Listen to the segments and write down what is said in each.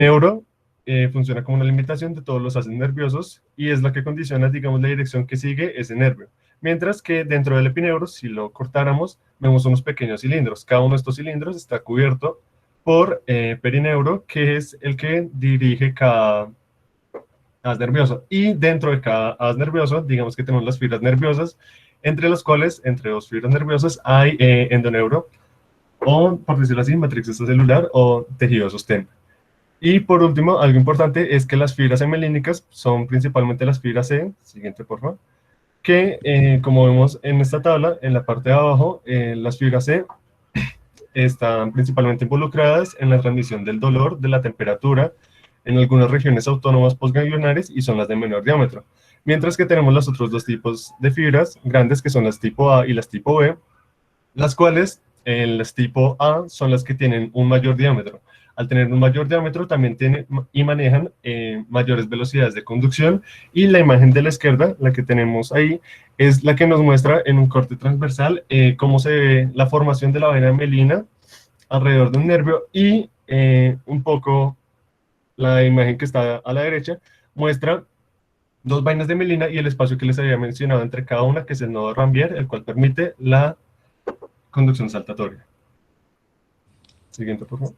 Neuro funciona como una limitación de todos los haces nerviosos y es la que condiciona, digamos, la dirección que sigue ese nervio. Mientras que dentro del epineuro, si lo cortáramos, vemos unos pequeños cilindros. Cada uno de estos cilindros está cubierto por perineuro, que es el que dirige cada haz nervioso. Y dentro de cada haz nervioso, digamos que tenemos las fibras nerviosas, entre las cuales, entre dos fibras nerviosas, hay endoneuro, o por decirlo así, matriz extracelular o tejido sostén. Y por último, algo importante es que las fibras hemelínicas son principalmente las fibras C, siguiente por favor, que como vemos en esta tabla, en la parte de abajo, las fibras C están principalmente involucradas en la transmisión del dolor, de la temperatura, en algunas regiones autónomas postganglionares y son las de menor diámetro. Mientras que tenemos los otros dos tipos de fibras grandes, que son las tipo A y las tipo B, las cuales en las tipo A son las que tienen un mayor diámetro. Al tener un mayor diámetro también tienen y manejan mayores velocidades de conducción y la imagen de la izquierda, la que tenemos ahí, es la que nos muestra en un corte transversal cómo se ve la formación de la vena melina alrededor de un nervio y un poco la imagen que está a la derecha muestra dos vainas de melina y el espacio que les había mencionado entre cada una, que es el nodo Rambier, el cual permite la conducción saltatoria. Siguiente, por favor.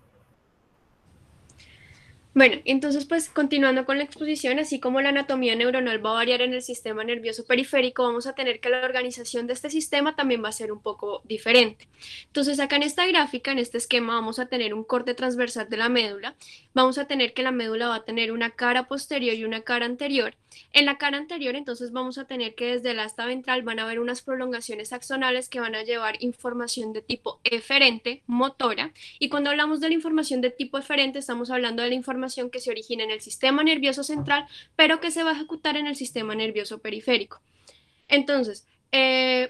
Bueno, entonces pues continuando con la exposición, así como la anatomía neuronal va a variar en el sistema nervioso periférico, vamos a tener que la organización de este sistema también va a ser un poco diferente. Entonces acá en esta gráfica, en este esquema, vamos a tener un corte transversal de la médula, vamos a tener que la médula va a tener una cara posterior y una cara anterior. En la cara anterior entonces vamos a tener que desde el asta ventral van a haber unas prolongaciones axonales que van a llevar información de tipo eferente, motora, y cuando hablamos de la información de tipo eferente, estamos hablando de la información que se origina en el sistema nervioso central, pero que se va a ejecutar en el sistema nervioso periférico. Entonces,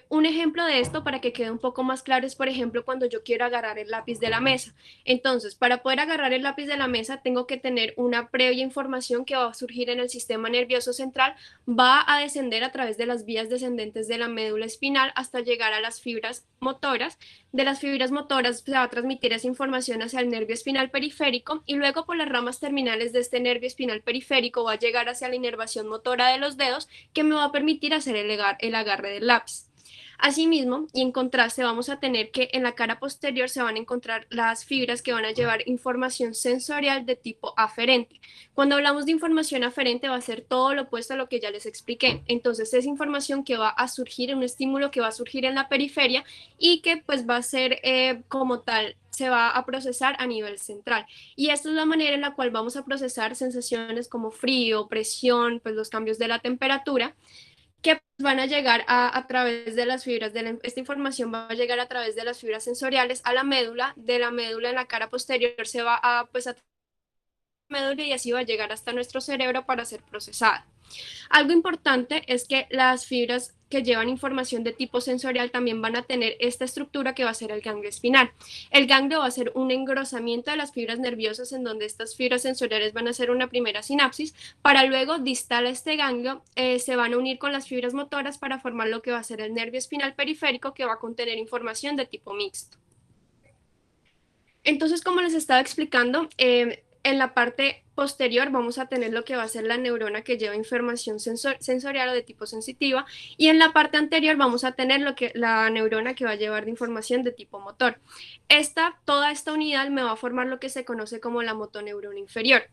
un ejemplo de esto para que quede un poco más claro es, por ejemplo, cuando yo quiero agarrar el lápiz de la mesa. Entonces, para poder agarrar el lápiz de la mesa, tengo que tener una previa información que va a surgir en el sistema nervioso central, va a descender a través de las vías descendentes de la médula espinal hasta llegar a las fibras motoras. De las fibras motoras se va a transmitir esa información hacia el nervio espinal periférico y luego por las ramas terminales de este nervio espinal periférico va a llegar hacia la inervación motora de los dedos que me va a permitir hacer el agarre del lápiz. Asimismo, y en contraste, vamos a tener que en la cara posterior se van a encontrar las fibras que van a llevar información sensorial de tipo aferente. Cuando hablamos de información aferente va a ser todo lo opuesto a lo que ya les expliqué. Entonces es información que va a surgir, un estímulo que va a surgir en la periferia y que pues va a ser como tal se va a procesar a nivel central. Y esta es la manera en la cual vamos a procesar sensaciones como frío, presión, pues los cambios de la temperatura que van a llegar a través de las fibras, esta información va a llegar a través de las fibras sensoriales a la médula, de la médula en la cara posterior se va a, pues, a la médula y así va a llegar hasta nuestro cerebro para ser procesada. Algo importante es que las fibras que llevan información de tipo sensorial también van a tener esta estructura que va a ser el ganglio espinal. El ganglio va a ser un engrosamiento de las fibras nerviosas en donde estas fibras sensoriales van a hacer una primera sinapsis para luego distal a este ganglio se van a unir con las fibras motoras para formar lo que va a ser el nervio espinal periférico que va a contener información de tipo mixto. Entonces, como les estaba explicando, en la parte posterior vamos a tener lo que va a ser la neurona que lleva información sensorial o de tipo sensitiva y en la parte anterior vamos a tener la neurona que va a llevar de información de tipo motor. Toda esta unidad me va a formar lo que se conoce como la motoneurona inferior.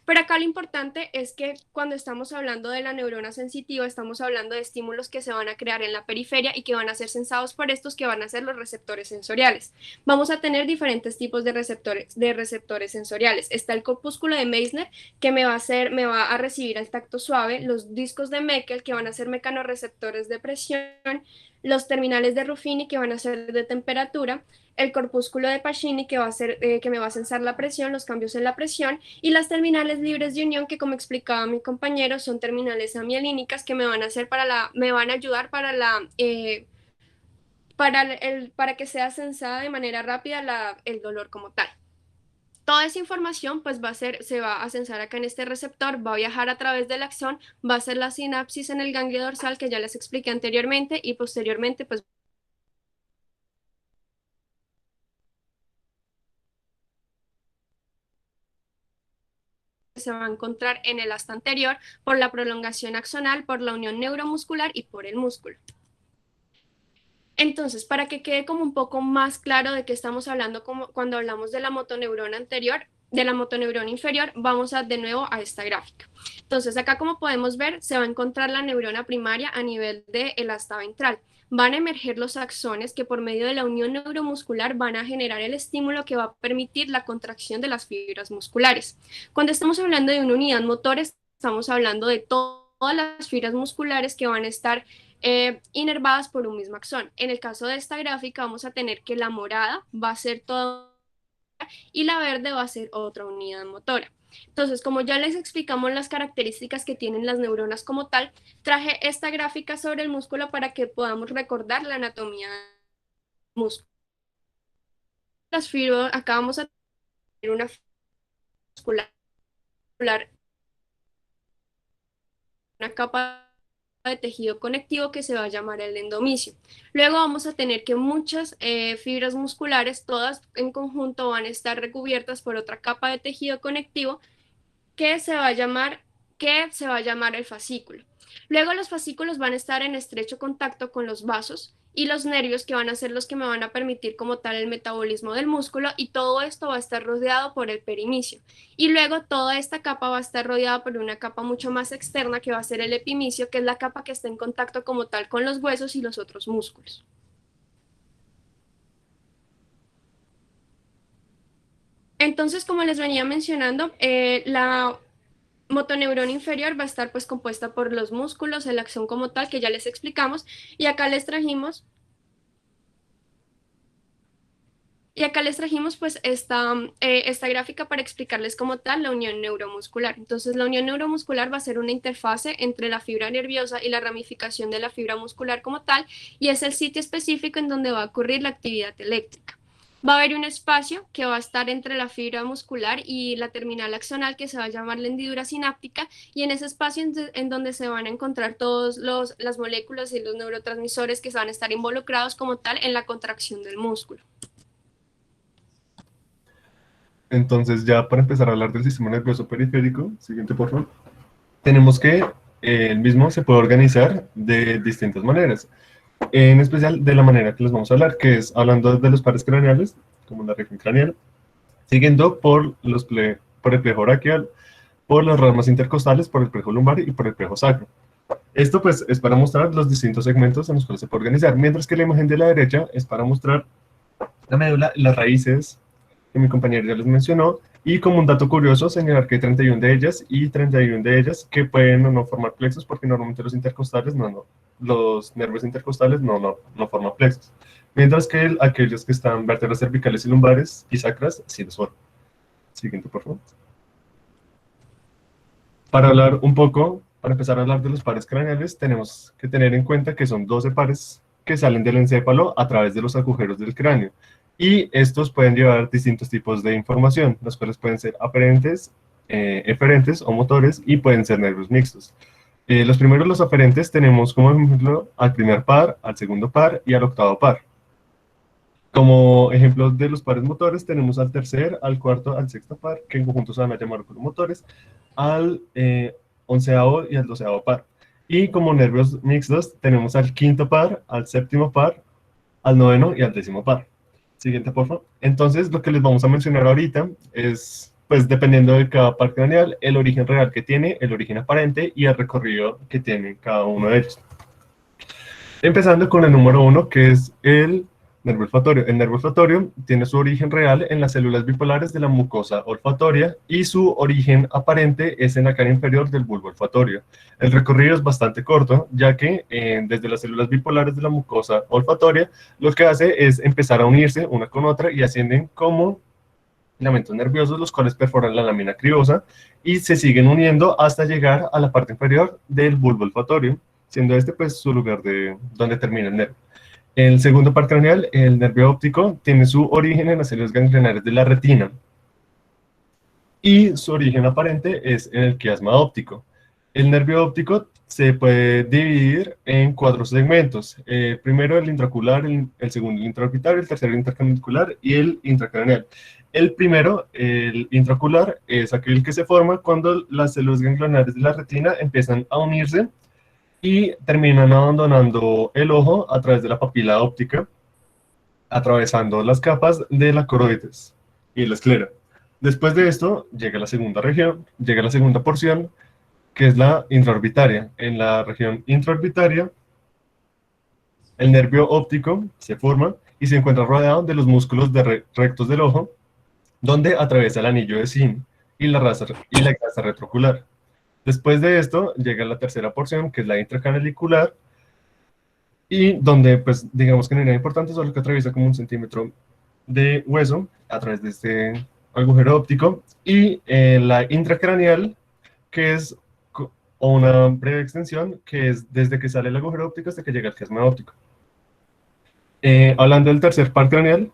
Pero acá lo importante es que cuando estamos hablando de la neurona sensitiva, estamos hablando de estímulos que se van a crear en la periferia y que van a ser sensados por estos que van a ser los receptores sensoriales. Vamos a tener diferentes tipos de receptores sensoriales. Está el corpúsculo de Meissner, que me va a recibir el tacto suave, los discos de Meckel, que van a ser mecanorreceptores de presión, los terminales de Ruffini, que van a ser de temperatura, el corpúsculo de Pacini, que, que me va a sensar la presión, los cambios en la presión, y las terminales libres de unión, que como explicaba mi compañero, son terminales amielínicas que me van a, hacer me van a ayudar para que sea sensada de manera rápida el dolor como tal. Toda esa información pues se va a sensar acá en este receptor, va a viajar a través del axón, va a ser la sinapsis en el ganglio dorsal que ya les expliqué anteriormente y posteriormente pues se va a encontrar en el asta anterior por la prolongación axonal, por la unión neuromuscular y por el músculo. Entonces, para que quede como un poco más claro de qué estamos hablando cuando hablamos de la motoneurona anterior, de la motoneurona inferior, vamos de nuevo a esta gráfica. Entonces, acá como podemos ver, se va a encontrar la neurona primaria a nivel del asta ventral. Van a emerger los axones que por medio de la unión neuromuscular van a generar el estímulo que va a permitir la contracción de las fibras musculares. Cuando estamos hablando de una unidad motora, estamos hablando de todas las fibras musculares que van a estar inervadas por un mismo axón. En el caso de esta gráfica vamos a tener que la morada va a ser toda y la verde va a ser otra unidad motora. Entonces, como ya les explicamos las características que tienen las neuronas como tal, traje esta gráfica sobre el músculo para que podamos recordar la anatomía del músculo. Las fibras, acá vamos a tener una muscular, una capa de tejido conectivo que se va a llamar el endomisio. Luego vamos a tener que muchas fibras musculares, todas en conjunto, van a estar recubiertas por otra capa de tejido conectivo que se va a llamar el fascículo. Luego los fascículos van a estar en estrecho contacto con los vasos y los nervios, que van a ser los que me van a permitir como tal el metabolismo del músculo, y todo esto va a estar rodeado por el perimisio. Y luego toda esta capa va a estar rodeada por una capa mucho más externa que va a ser el epimisio, que es la capa que está en contacto como tal con los huesos y los otros músculos. Entonces, como les venía mencionando, la motoneurona inferior va a estar pues compuesta por los músculos, el axón como tal, que ya les explicamos, y acá les trajimos pues esta gráfica para explicarles como tal la unión neuromuscular. Entonces, la unión neuromuscular va a ser una interfase entre la fibra nerviosa y la ramificación de la fibra muscular como tal, y es el sitio específico en donde va a ocurrir la actividad eléctrica. Va a haber un espacio que va a estar entre la fibra muscular y la terminal axonal, que se va a llamar la hendidura sináptica, y en ese espacio en donde se van a encontrar todas las moléculas y los neurotransmisores que se van a estar involucrados como tal en la contracción del músculo. Entonces, ya para empezar a hablar del sistema nervioso periférico, siguiente por favor, tenemos que el mismo se puede organizar de distintas maneras, en especial de la manera que les vamos a hablar, que es hablando de los pares craneales, como la región craneal, siguiendo por el plejo braquial, por las ramas intercostales, por el plejo lumbar y por el plejo sacro. Esto pues es para mostrar los distintos segmentos en los cuales se puede organizar, mientras que la imagen de la derecha es para mostrar la médula, las raíces que mi compañero ya les mencionó, y como un dato curioso señalar que hay 31 de ellas y 31 de ellas que pueden o no formar plexos, porque normalmente los intercostales los nervios intercostales no forman plexos, mientras que aquellos que están vértebras cervicales y lumbares y sacras sí los forman. Siguiente, por favor. Para empezar a hablar de los pares craneales, tenemos que tener en cuenta que son 12 pares que salen del encéfalo a través de los agujeros del cráneo. Y estos pueden llevar distintos tipos de información, los cuales pueden ser aferentes, eferentes o motores, y pueden ser nervios mixtos. Los primeros, los aferentes, tenemos como ejemplo al primer par, al segundo par y al octavo par. Como ejemplos de los pares motores tenemos al tercer, al cuarto, al sexto par, que en conjunto se van a llamar motores, al onceavo y al doceavo par. Y como nervios mixtos tenemos al quinto par, al séptimo par, al noveno y al décimo par. Siguiente, por favor. Entonces, lo que les vamos a mencionar ahorita es, pues, dependiendo de cada par craneal, el origen real que tiene, el origen aparente y el recorrido que tiene cada uno de ellos. Empezando con el número 1, que es el nervio olfatorio. El nervio olfatorio tiene su origen real en las células bipolares de la mucosa olfatoria y su origen aparente es en la cara inferior del bulbo olfatorio. El recorrido es bastante corto, ya que desde las células bipolares de la mucosa olfatoria lo que hace es empezar a unirse una con otra y ascienden como filamentos nerviosos, los cuales perforan la lámina cribosa y se siguen uniendo hasta llegar a la parte inferior del bulbo olfatorio, siendo este pues su lugar de donde termina el nervio. El segundo par craneal, el nervio óptico, tiene su origen en las células ganglionares de la retina y su origen aparente es en el quiasma óptico. El nervio óptico se puede dividir en 4 segmentos. Primero el intraocular, el segundo el intraorbitario, el tercero el intraclavicular y el intracraneal. El primero, el intraocular, es aquel que se forma cuando las células ganglionares de la retina empiezan a unirse y terminan abandonando el ojo a través de la papila óptica, atravesando las capas de la coroides y la esclera. Después de esto, llega la segunda región, llega la segunda porción, que es la intraorbitaria. En la región intraorbitaria, el nervio óptico se forma y se encuentra rodeado de los músculos rectos del ojo, donde atraviesa el anillo de Sim y la grasa retrocular. Después de esto, llega la tercera porción, que es la intracanalicular, y donde, pues, digamos que no hay nada importante, solo que atraviesa como 1 centímetro de hueso a través de este agujero óptico, y la intracraneal, que es o una breve extensión, que es desde que sale el agujero óptico hasta que llega al quiasma óptico. Hablando del tercer par craneal,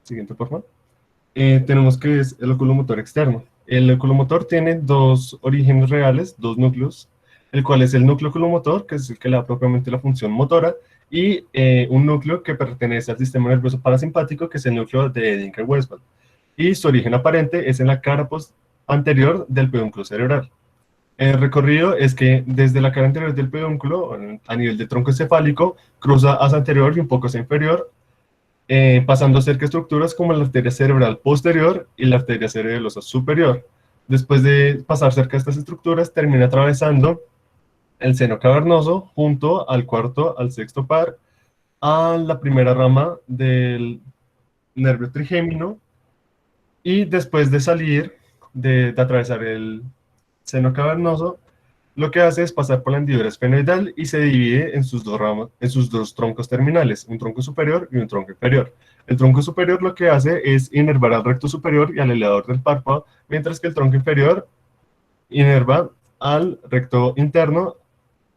siguiente por favor, tenemos que es el oculomotor externo. El oculomotor tiene dos orígenes reales, dos núcleos, el cual es el núcleo oculomotor, que es el que le da propiamente la función motora, y un núcleo que pertenece al sistema nervioso parasimpático, que es el núcleo de Eddington-Westphal. Y su origen aparente es en la cara anterior del pedúnculo cerebral. El recorrido es que desde la cara anterior del pedúnculo, a nivel del tronco encefálico, cruza hacia anterior y un poco hacia inferior, pasando cerca de estructuras como la arteria cerebral posterior y la arteria cerebelosa superior. Después de pasar cerca de estas estructuras, termina atravesando el seno cavernoso junto al cuarto, al sexto par, a la primera rama del nervio trigémino, y después de salir, de atravesar el seno cavernoso, lo que hace es pasar por la hendidura esfenoidal y se divide en sus dos ramas, en sus dos troncos terminales, un tronco superior y un tronco inferior. El tronco superior lo que hace es inervar al recto superior y al elevador del párpado, mientras que el tronco inferior inerva al recto interno,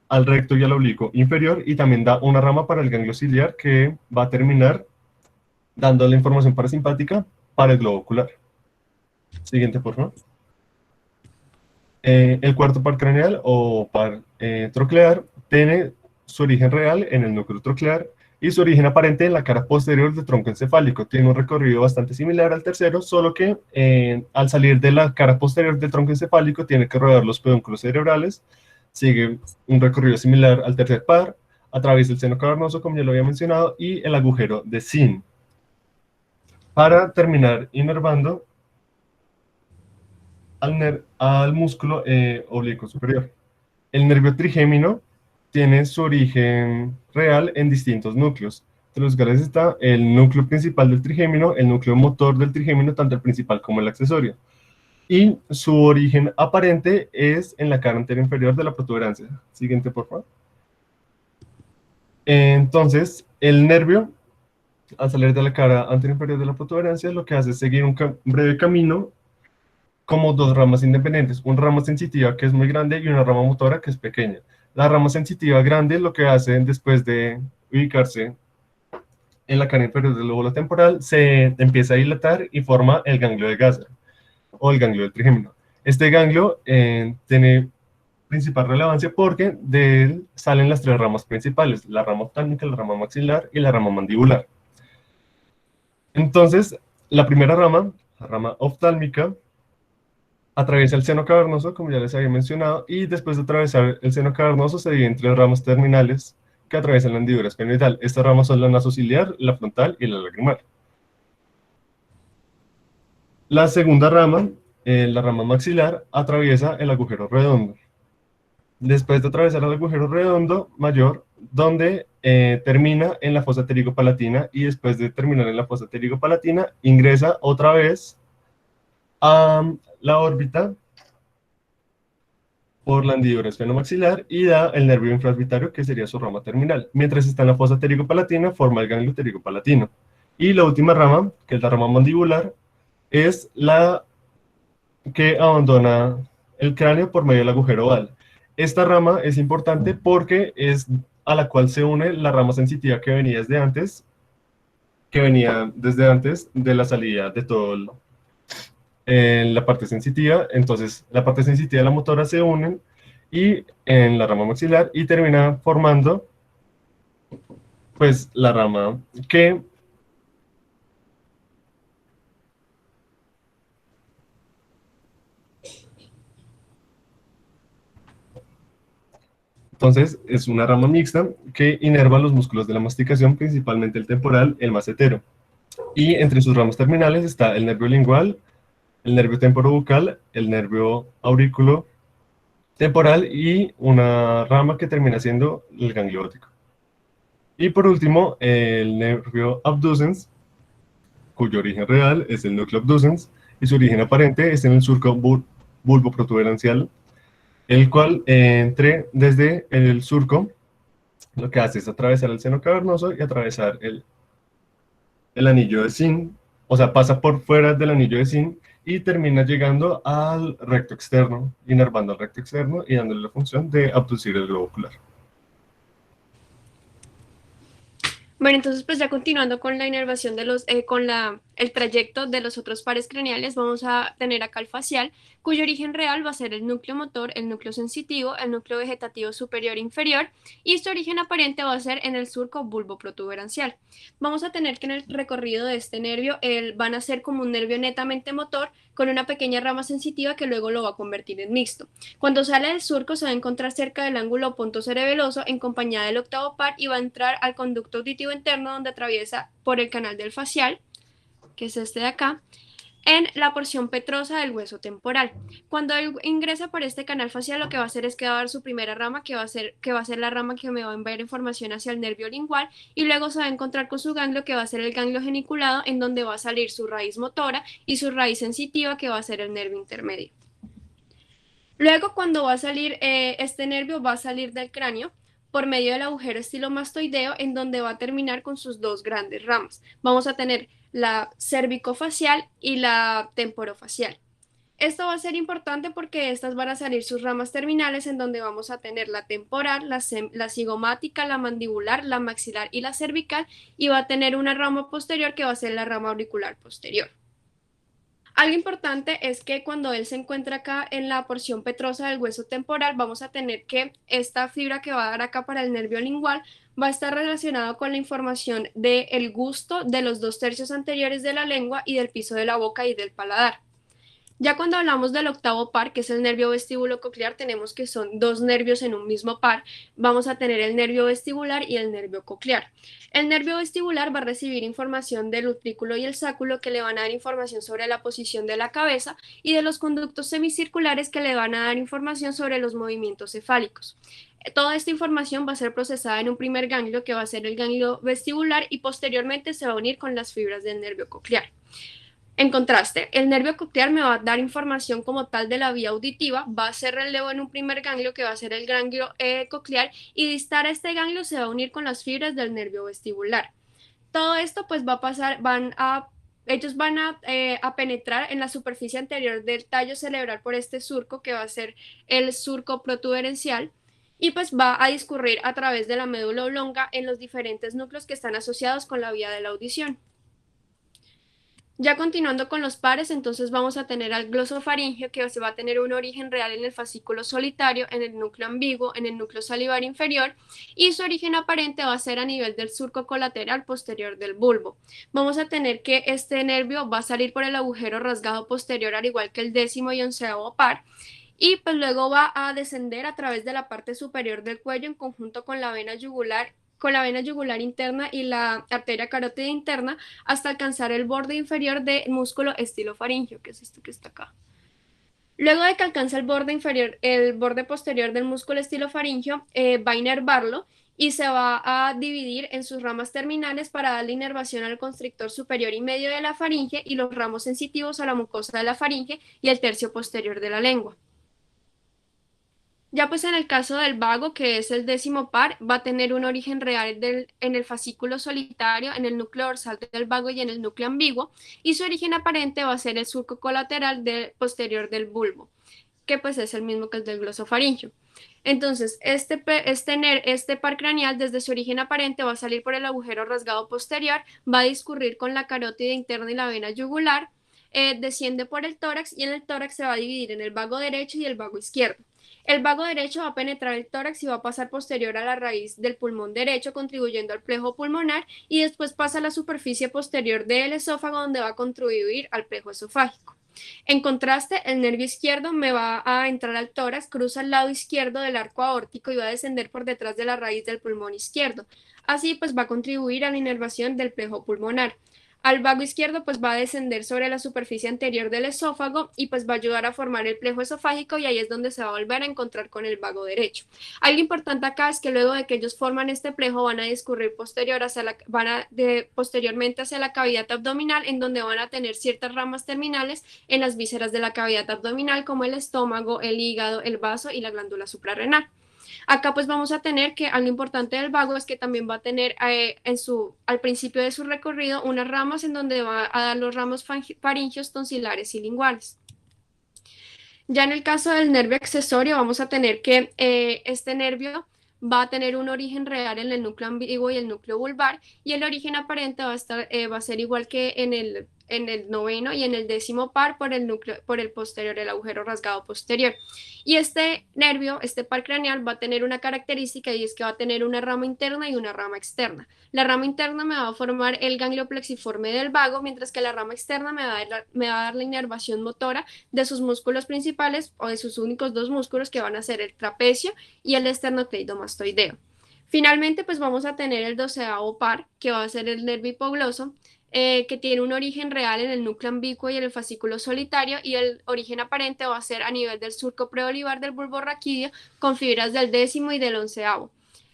al recto y al oblicuo inferior, y también da una rama para el ganglio ciliar que va a terminar dando la información parasimpática para el globo ocular. Siguiente, por favor. El cuarto par craneal o par troclear tiene su origen real en el núcleo troclear y su origen aparente en la cara posterior del tronco encefálico. Tiene un recorrido bastante similar al tercero, solo que al salir de la cara posterior del tronco encefálico tiene que rodear los pedúnculos cerebrales, sigue un recorrido similar al tercer par, atraviesa el seno cavernoso, como ya lo había mencionado, y el agujero de Sim, para terminar inervando al músculo oblicuo superior. El nervio trigémino tiene su origen real en distintos núcleos, entre los cuales está el núcleo principal del trigémino, el núcleo motor del trigémino, tanto el principal como el accesorio. Y su origen aparente es en la cara anterior inferior de la protuberancia. Siguiente, por favor. Entonces, el nervio, al salir de la cara anterior inferior de la protuberancia, lo que hace es seguir un breve camino como dos ramas independientes, una rama sensitiva que es muy grande y una rama motora que es pequeña. La rama sensitiva grande lo que hace después de ubicarse en la cara inferior del lóbulo temporal, se empieza a dilatar y forma el ganglio de Gasser o el ganglio del trigémino. Este ganglio tiene principal relevancia porque de él salen las tres ramas principales, la rama oftálmica, la rama maxilar y la rama mandibular. Entonces, la primera rama, la rama oftálmica, atraviesa el seno cavernoso, como ya les había mencionado, y después de atravesar el seno cavernoso se divide en tres ramas terminales que atraviesan la hendidura esfenoidal. Estas ramas son la nasociliar, la frontal y la lagrimal. La segunda rama, la rama maxilar, atraviesa el agujero redondo. Después de atravesar el agujero redondo mayor, donde termina en la fosa pterigopalatina, y después de terminar en la fosa pterigopalatina, ingresa otra vez a la órbita por la hendidura esfenomaxilar y da el nervio infraorbitario, que sería su rama terminal. Mientras está en la fosa pterigopalatina, forma el ganglio pterigopalatino. Y la última rama, que es la rama mandibular, es la que abandona el cráneo por medio del agujero oval. Esta rama es importante porque es a la cual se une la rama sensitiva que venía desde antes, de la salida de todo en la parte sensitiva. Entonces la parte sensitiva y la motora se unen y en la rama maxilar y termina formando pues la rama que Entonces, es una rama mixta que inerva los músculos de la masticación, principalmente el temporal, el macetero. Y entre sus ramas terminales está el nervio lingual, el nervio temporobucal, el nervio aurículo temporal y una rama que termina siendo el ganglio óptico. Y por último, el nervio abducens, cuyo origen real es el núcleo abducens y su origen aparente es en el surco bulboprotuberancial, el cual entre desde el surco lo que hace es atravesar el seno cavernoso y atravesar el anillo de Zinc, o sea, pasa por fuera del anillo de Zinc y termina llegando al recto externo, inervando al recto externo y dándole la función de abducir el globo ocular. Bueno, entonces pues ya continuando con la inervación de el trayecto de los otros pares craneales, vamos a tener acá el facial, cuyo origen real va a ser el núcleo motor, el núcleo sensitivo, el núcleo vegetativo superior e inferior, y su origen aparente va a ser en el surco bulboprotuberancial. Vamos a tener que en el recorrido de este nervio, van a ser como un nervio netamente motor, con una pequeña rama sensitiva que luego lo va a convertir en mixto. Cuando sale del surco se va a encontrar cerca del ángulo pontocerebeloso en compañía del octavo par y va a entrar al conducto auditivo interno donde atraviesa por el canal del facial, que es este de acá, en la porción petrosa del hueso temporal. Cuando él ingresa por este canal facial, lo que va a hacer es que va a dar su primera rama, que va a ser la rama que me va a enviar información hacia el nervio lingual, y luego se va a encontrar con su ganglio, que va a ser el ganglio geniculado, en donde va a salir su raíz motora y su raíz sensitiva, que va a ser el nervio intermedio. Luego, cuando va a salir este nervio, va a salir del cráneo por medio del agujero estilomastoideo, en donde va a terminar con sus dos grandes ramas. Vamos a tener la cervicofacial y la temporofacial. Esto va a ser importante porque estas van a salir sus ramas terminales, en donde vamos a tener la temporal, la cigomática, la mandibular, la maxilar y la cervical, y va a tener una rama posterior que va a ser la rama auricular posterior. Algo importante es que cuando él se encuentra acá en la porción petrosa del hueso temporal, vamos a tener que esta fibra que va a dar acá para el nervio lingual va a estar relacionado con la información del gusto de los 2/3 anteriores de la lengua y del piso de la boca y del paladar. Ya cuando hablamos del octavo par, que es el nervio vestibulo-coclear, tenemos que son dos nervios en un mismo par. Vamos a tener el nervio vestibular y el nervio coclear. El nervio vestibular va a recibir información del utrículo y el sáculo, que le van a dar información sobre la posición de la cabeza, y de los conductos semicirculares, que le van a dar información sobre los movimientos cefálicos. Toda esta información va a ser procesada en un primer ganglio, que va a ser el ganglio vestibular, y posteriormente se va a unir con las fibras del nervio coclear. En contraste, el nervio coclear me va a dar información como tal de la vía auditiva, va a hacer relevo en un primer ganglio, que va a ser el ganglio coclear, y distar a este ganglio se va a unir con las fibras del nervio vestibular. Todo esto pues va a pasar, ellos van a penetrar en la superficie anterior del tallo cerebral por este surco, que va a ser el surco protuberencial, y pues va a discurrir a través de la médula oblonga en los diferentes núcleos que están asociados con la vía de la audición. Ya continuando con los pares, entonces vamos a tener al glosofaringeo, que se va a tener un origen real en el fascículo solitario, en el núcleo ambiguo, en el núcleo salivar inferior, y su origen aparente va a ser a nivel del surco colateral posterior del bulbo. Vamos a tener que este nervio va a salir por el agujero rasgado posterior, al igual que el 10º y 11º par, y pues luego va a descender a través de la parte superior del cuello en conjunto con la vena yugular interna y la arteria carótida interna, hasta alcanzar el borde inferior del músculo estilofaringeo, que es esto que está acá. Luego de que alcanza el borde posterior del músculo estilofaringeo, va a inervarlo y se va a dividir en sus ramas terminales para darle inervación al constrictor superior y medio de la faringe, y los ramos sensitivos a la mucosa de la faringe y el tercio posterior de la lengua. Ya pues en el caso del vago, que es el 10º par, va a tener un origen real en el fascículo solitario, en el núcleo dorsal del vago y en el núcleo ambiguo, y su origen aparente va a ser el surco colateral posterior del bulbo, que pues es el mismo que el del glosofaringeo. Entonces, este par craneal, desde su origen aparente, va a salir por el agujero rasgado posterior, va a discurrir con la carótida interna y la vena yugular, desciende por el tórax, y en el tórax se va a dividir en el vago derecho y el vago izquierdo. El vago derecho va a penetrar el tórax y va a pasar posterior a la raíz del pulmón derecho, contribuyendo al plejo pulmonar, y después pasa a la superficie posterior del esófago, donde va a contribuir al plejo esofágico. En contraste, el nervio izquierdo me va a entrar al tórax, cruza el lado izquierdo del arco aórtico y va a descender por detrás de la raíz del pulmón izquierdo. Así pues va a contribuir a la inervación del plejo pulmonar. Al vago izquierdo pues va a descender sobre la superficie anterior del esófago y pues va a ayudar a formar el plejo esofágico y ahí es donde se va a volver a encontrar con el vago derecho. Algo importante acá es que luego de que ellos forman este plejo van a discurrir posteriormente hacia la cavidad abdominal en donde van a tener ciertas ramas terminales en las vísceras de la cavidad abdominal como el estómago, el hígado, el vaso y la glándula suprarrenal. Acá pues vamos a tener que algo importante del vago es que también va a tener al principio de su recorrido unas ramas en donde va a dar los ramos faringios, tonsilares y linguales. Ya en el caso del nervio accesorio vamos a tener que este nervio va a tener un origen real en el núcleo ambiguo y el núcleo vulvar y el origen aparente va a ser igual que en el noveno y en el décimo par por el posterior, el agujero rasgado posterior. Y este nervio, este par craneal, va a tener una característica y es que va a tener una rama interna y una rama externa. La rama interna me va a formar el ganglio plexiforme del vago, mientras que la rama externa me va a dar la inervación motora de sus músculos principales o de sus únicos dos músculos que van a ser el trapecio y el esternocleidomastoideo. Finalmente, pues vamos a tener el 12º par, que va a ser el nervio hipogloso, que tiene un origen real en el núcleo ambiguo y en el fascículo solitario, y el origen aparente va a ser a nivel del surco preolivar del bulbo raquídeo con fibras del 10º y del 11º.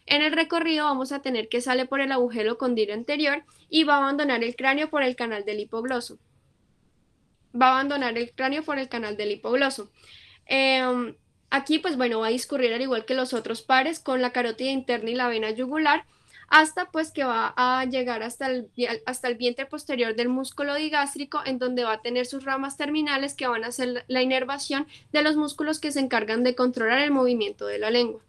En el recorrido vamos a tener que sale por el agujero condilo anterior y va a abandonar el cráneo por el canal del hipogloso. Aquí, pues bueno, va a discurrir al igual que los otros pares con la carótida interna y la vena yugular, hasta pues que va a llegar hasta el vientre posterior del músculo digástrico, en donde va a tener sus ramas terminales que van a hacer la inervación de los músculos que se encargan de controlar el movimiento de la lengua.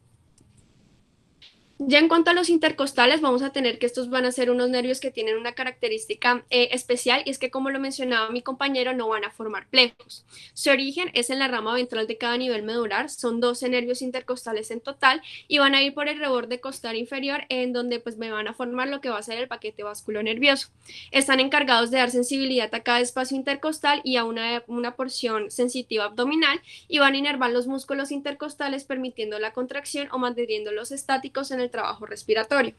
Ya en cuanto a los intercostales, vamos a tener que estos van a ser unos nervios que tienen una característica especial y es que, como lo mencionaba mi compañero, no van a formar plejos. Su origen es en la rama ventral de cada nivel medular, son 12 nervios intercostales en total y van a ir por el reborde costal inferior en donde pues me van a formar lo que va a ser el paquete vasculonervioso. Están encargados de dar sensibilidad a cada espacio intercostal y a una porción sensitiva abdominal y van a inervar los músculos intercostales permitiendo la contracción o manteniéndolos estáticos en el trabajo respiratorio.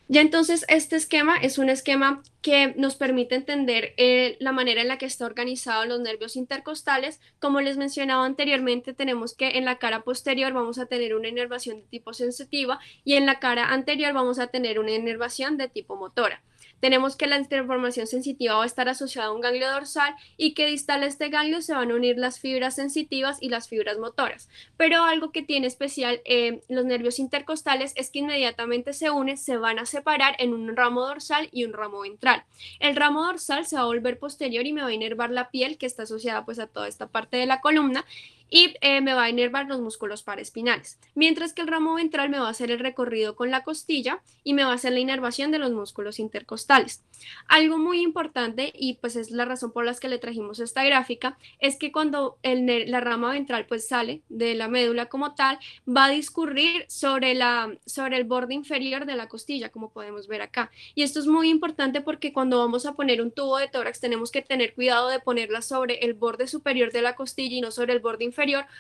Ya entonces este esquema es un esquema que nos permite entender la manera en la que está organizado los nervios intercostales. Como les mencionaba anteriormente, tenemos que en la cara posterior vamos a tener una inervación de tipo sensitiva y en la cara anterior vamos a tener una inervación de tipo motora. Tenemos que la información sensitiva va a estar asociada a un ganglio dorsal y que distal a este ganglio se van a unir las fibras sensitivas y las fibras motoras. Pero algo que tiene especial los nervios intercostales es que inmediatamente se unen, se van a separar en un ramo dorsal y un ramo ventral. El ramo dorsal se va a volver posterior y me va a inervar la piel que está asociada pues a toda esta parte de la columna y me va a inervar los músculos paraespinales, mientras que el ramo ventral me va a hacer el recorrido con la costilla y me va a hacer la inervación de los músculos intercostales. Algo muy importante, y pues es la razón por la que le trajimos esta gráfica, es que cuando la rama ventral pues sale de la médula como tal, va a discurrir sobre el borde inferior de la costilla, como podemos ver acá. Y esto es muy importante porque cuando vamos a poner un tubo de tórax tenemos que tener cuidado de ponerla sobre el borde superior de la costilla y no sobre el borde inferior,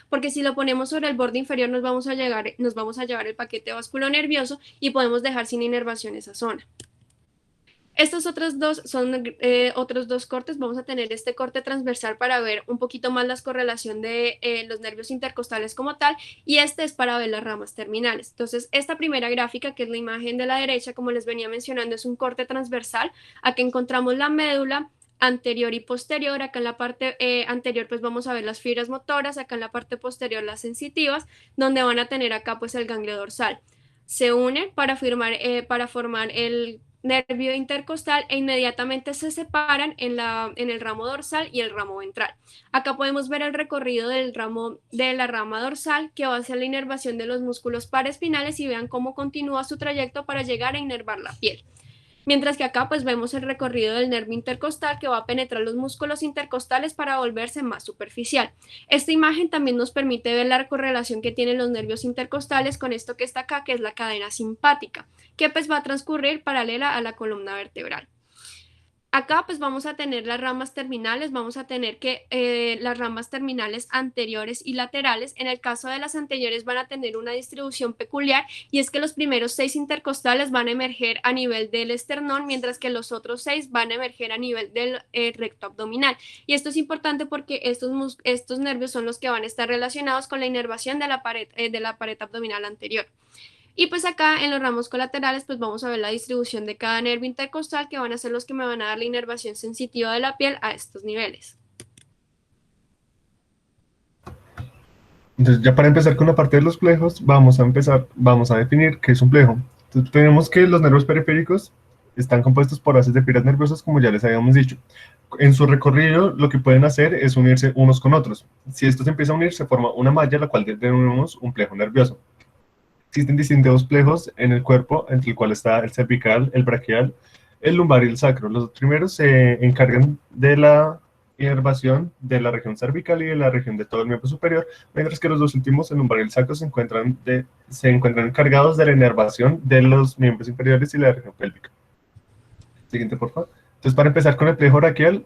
porque si lo ponemos sobre el borde inferior nos vamos a llevar el paquete vasculonervioso y podemos dejar sin inervación esa zona. Estos otros dos son otros dos cortes. Vamos a tener este corte transversal para ver un poquito más la correlación de los nervios intercostales como tal, y este es para ver las ramas terminales. Entonces, esta primera gráfica, que es la imagen de la derecha, como les venía mencionando, es un corte transversal. Aquí encontramos la médula anterior y posterior. Acá en la parte anterior pues vamos a ver las fibras motoras, acá en la parte posterior las sensitivas, donde van a tener acá pues el ganglio dorsal. Se unen para formar el nervio intercostal e inmediatamente se separan en el ramo dorsal y el ramo ventral. Acá podemos ver el recorrido de la rama dorsal, que va a ser la inervación de los músculos paraespinales, y vean cómo continúa su trayecto para llegar a inervar la piel. Mientras que acá pues vemos el recorrido del nervio intercostal, que va a penetrar los músculos intercostales para volverse más superficial. Esta imagen también nos permite ver la correlación que tienen los nervios intercostales con esto que está acá, que es la cadena simpática, que pues va a transcurrir paralela a la columna vertebral. Acá pues vamos a tener las ramas terminales, vamos a tener que las ramas terminales anteriores y laterales. En el caso de las anteriores van a tener una distribución peculiar y es que los primeros 6 intercostales van a emerger a nivel del esternón, mientras que los otros 6 van a emerger a nivel del recto abdominal. Y esto es importante porque estos nervios son los que van a estar relacionados con la inervación de la pared abdominal anterior. Y pues acá en los ramos colaterales pues vamos a ver la distribución de cada nervio intercostal que van a ser los que me van a dar la inervación sensitiva de la piel a estos niveles. Entonces, ya para empezar con la parte de los plejos, vamos a definir qué es un plejo. Entonces, tenemos que los nervios periféricos están compuestos por haces de fibras nerviosas, como ya les habíamos dicho. En su recorrido, lo que pueden hacer es unirse unos con otros. Si estos empiezan a unir, se forma una malla, la cual denominamos un plejo nervioso. Existen distintos plejos en el cuerpo, entre el cual está el cervical, el braquial, el lumbar y el sacro. Los primeros se encargan de la inervación de la región cervical y de la región de todo el miembro superior, mientras que los dos últimos, el lumbar y el sacro, se encuentran encargados de la inervación de los miembros inferiores y la región pélvica. Siguiente, por favor. Entonces, para empezar con el plejo braquial,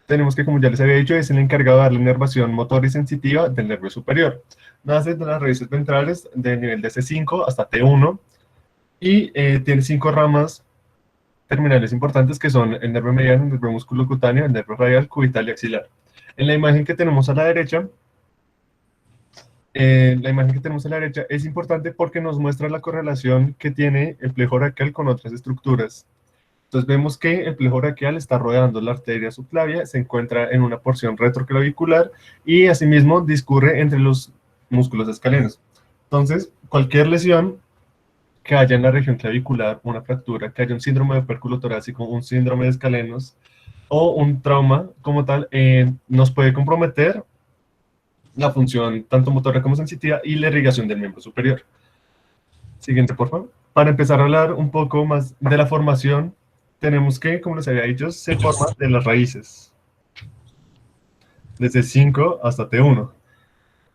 tenemos que, como ya les había dicho, es el encargado de dar la inervación motor y sensitiva del nervio superior. Nace de las raíces ventrales del nivel de C5 hasta T1 y tiene 5 ramas terminales importantes que son el nervio mediano, el nervio musculocutáneo, el nervio radial, cubital y axilar. En la imagen que tenemos a la derecha, es importante porque nos muestra la correlación que tiene el plejo braquial con otras estructuras. Entonces vemos que el plejo braquial está rodeando la arteria subclavia, se encuentra en una porción retroclavicular y asimismo discurre entre los músculos escalenos. Entonces, cualquier lesión que haya en la región clavicular, una fractura, que haya un síndrome de opérculo torácico, un síndrome de escalenos o un trauma como tal, nos puede comprometer la función tanto motora como sensitiva y la irrigación del miembro superior. Siguiente, por favor. Para empezar a hablar un poco más de la formación, tenemos que, como les había dicho, se forma de las raíces, desde 5 hasta T1.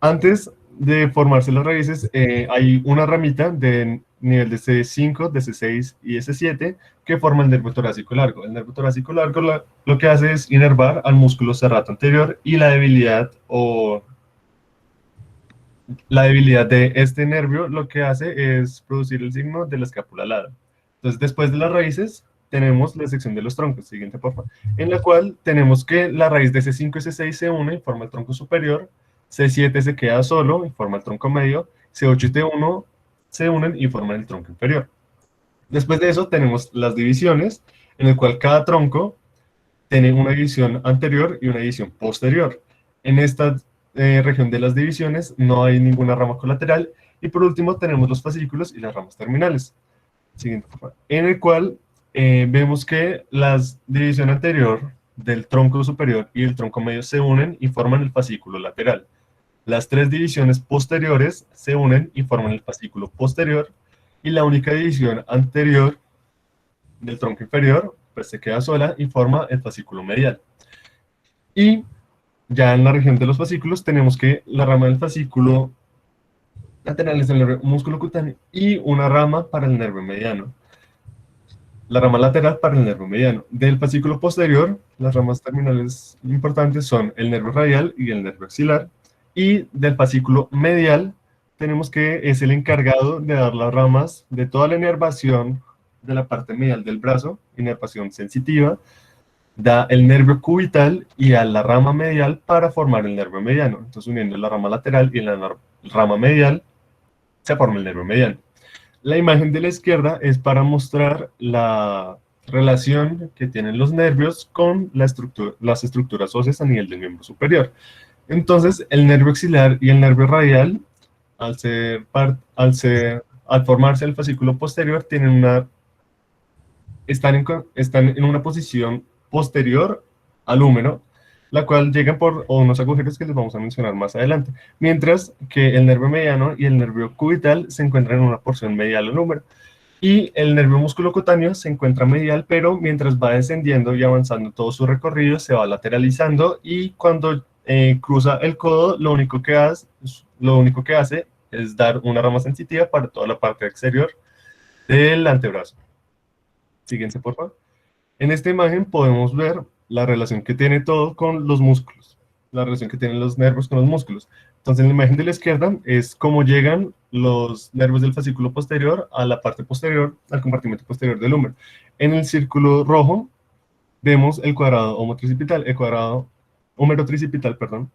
Antes de formarse las raíces, hay una ramita de nivel de C5, de C6 y de C7 que forma el nervio torácico largo. El nervio torácico largo lo que hace es inervar al músculo serrato anterior y la debilidad de este nervio lo que hace es producir el signo de la escápula alada. Entonces, después de las raíces, tenemos la sección de los troncos, siguiente por favor, en la cual tenemos que la raíz de C5 y C6 se une y forma el tronco superior, C7 se queda solo y forma el tronco medio, C8 y T1 se unen y forman el tronco inferior. Después de eso tenemos las divisiones, en el cual cada tronco tiene una división anterior y una división posterior. En esta región de las divisiones no hay ninguna rama colateral, y por último tenemos los fascículos y las ramas terminales. Siguiente, por favor. En el cual vemos que la división anterior del tronco superior y el tronco medio se unen y forman el fascículo lateral. Las 3 divisiones posteriores se unen y forman el fascículo posterior, y la única división anterior del tronco inferior pues se queda sola y forma el fascículo medial. Y ya en la región de los fascículos tenemos que la rama del fascículo lateral es el nervio musculocutáneo y una rama para el nervio mediano. La rama lateral para el nervio mediano. Del fascículo posterior, las ramas terminales importantes son el nervio radial y el nervio axilar. Y del fascículo medial, tenemos que es el encargado de dar las ramas de toda la inervación de la parte medial del brazo, inervación sensitiva, da el nervio cubital y a la rama medial para formar el nervio mediano. Entonces, uniendo la rama lateral y la rama medial, se forma el nervio mediano. La imagen de la izquierda es para mostrar la relación que tienen los nervios con las estructuras óseas a nivel del miembro superior. Entonces, el nervio axilar y el nervio radial, al formarse el fascículo posterior, están en una posición posterior al húmero, la cual llegan por unos agujeros que les vamos a mencionar más adelante, mientras que el nervio mediano y el nervio cubital se encuentran en una porción medial al húmero, y el nervio musculocutáneo se encuentra medial, pero mientras va descendiendo y avanzando todo su recorrido, se va lateralizando, y cuando cruza el codo, lo único que hace es dar una rama sensitiva para toda la parte exterior del antebrazo. Síguense, por favor. En esta imagen podemos ver la relación que tiene todo con los músculos, la relación que tienen los nervios con los músculos. Entonces, en la imagen de la izquierda es cómo llegan los nervios del fascículo posterior a la parte posterior, al compartimento posterior del húmero. En el círculo rojo vemos el cuadrado homotricipital, el cuadrado húmero-tricipital, perdón,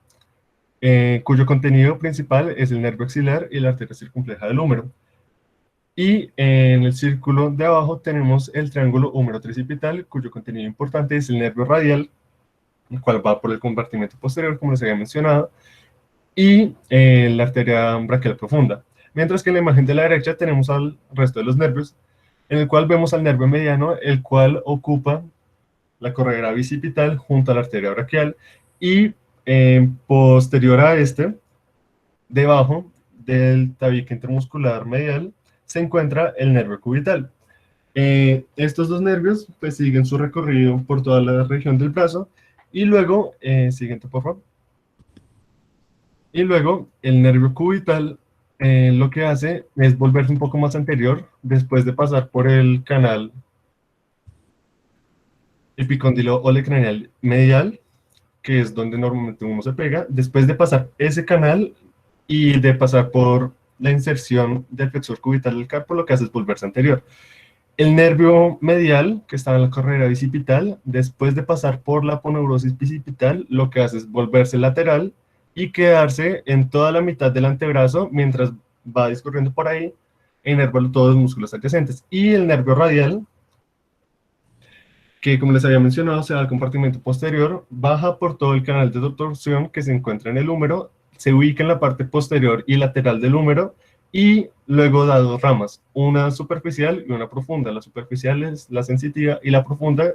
cuyo contenido principal es el nervio axilar y la arteria circunfleja del húmero. Y en el círculo de abajo tenemos el triángulo húmero-tricipital, cuyo contenido importante es el nervio radial, el cual va por el compartimento posterior, como les había mencionado, y la arteria braquial profunda. Mientras que en la imagen de la derecha tenemos al resto de los nervios, en el cual vemos al nervio mediano, el cual ocupa la corredera bicipital junto a la arteria braquial, y posterior a este, debajo del tabique intermuscular medial, se encuentra el nervio cubital. Estos dos nervios pues siguen su recorrido por toda la región del brazo, y luego, siguiente por favor, y luego el nervio cubital lo que hace es volverse un poco más anterior después de pasar por el canal epicóndilo olecraneal medial, que es donde normalmente uno se pega. Después de pasar ese canal y de pasar por la inserción del flexor cubital del carpo, lo que hace es volverse anterior. El nervio medial, que está en la corredera bicipital, después de pasar por la aponeurosis bicipital, lo que hace es volverse lateral y quedarse en toda la mitad del antebrazo mientras va discurriendo por ahí, inerva todos los músculos adyacentes. Y el nervio radial, que como les había mencionado, se da al compartimento posterior, baja por todo el canal de torsión que se encuentra en el húmero, se ubica en la parte posterior y lateral del húmero, y luego da dos ramas, una superficial y una profunda. La superficial es la sensitiva y la profunda,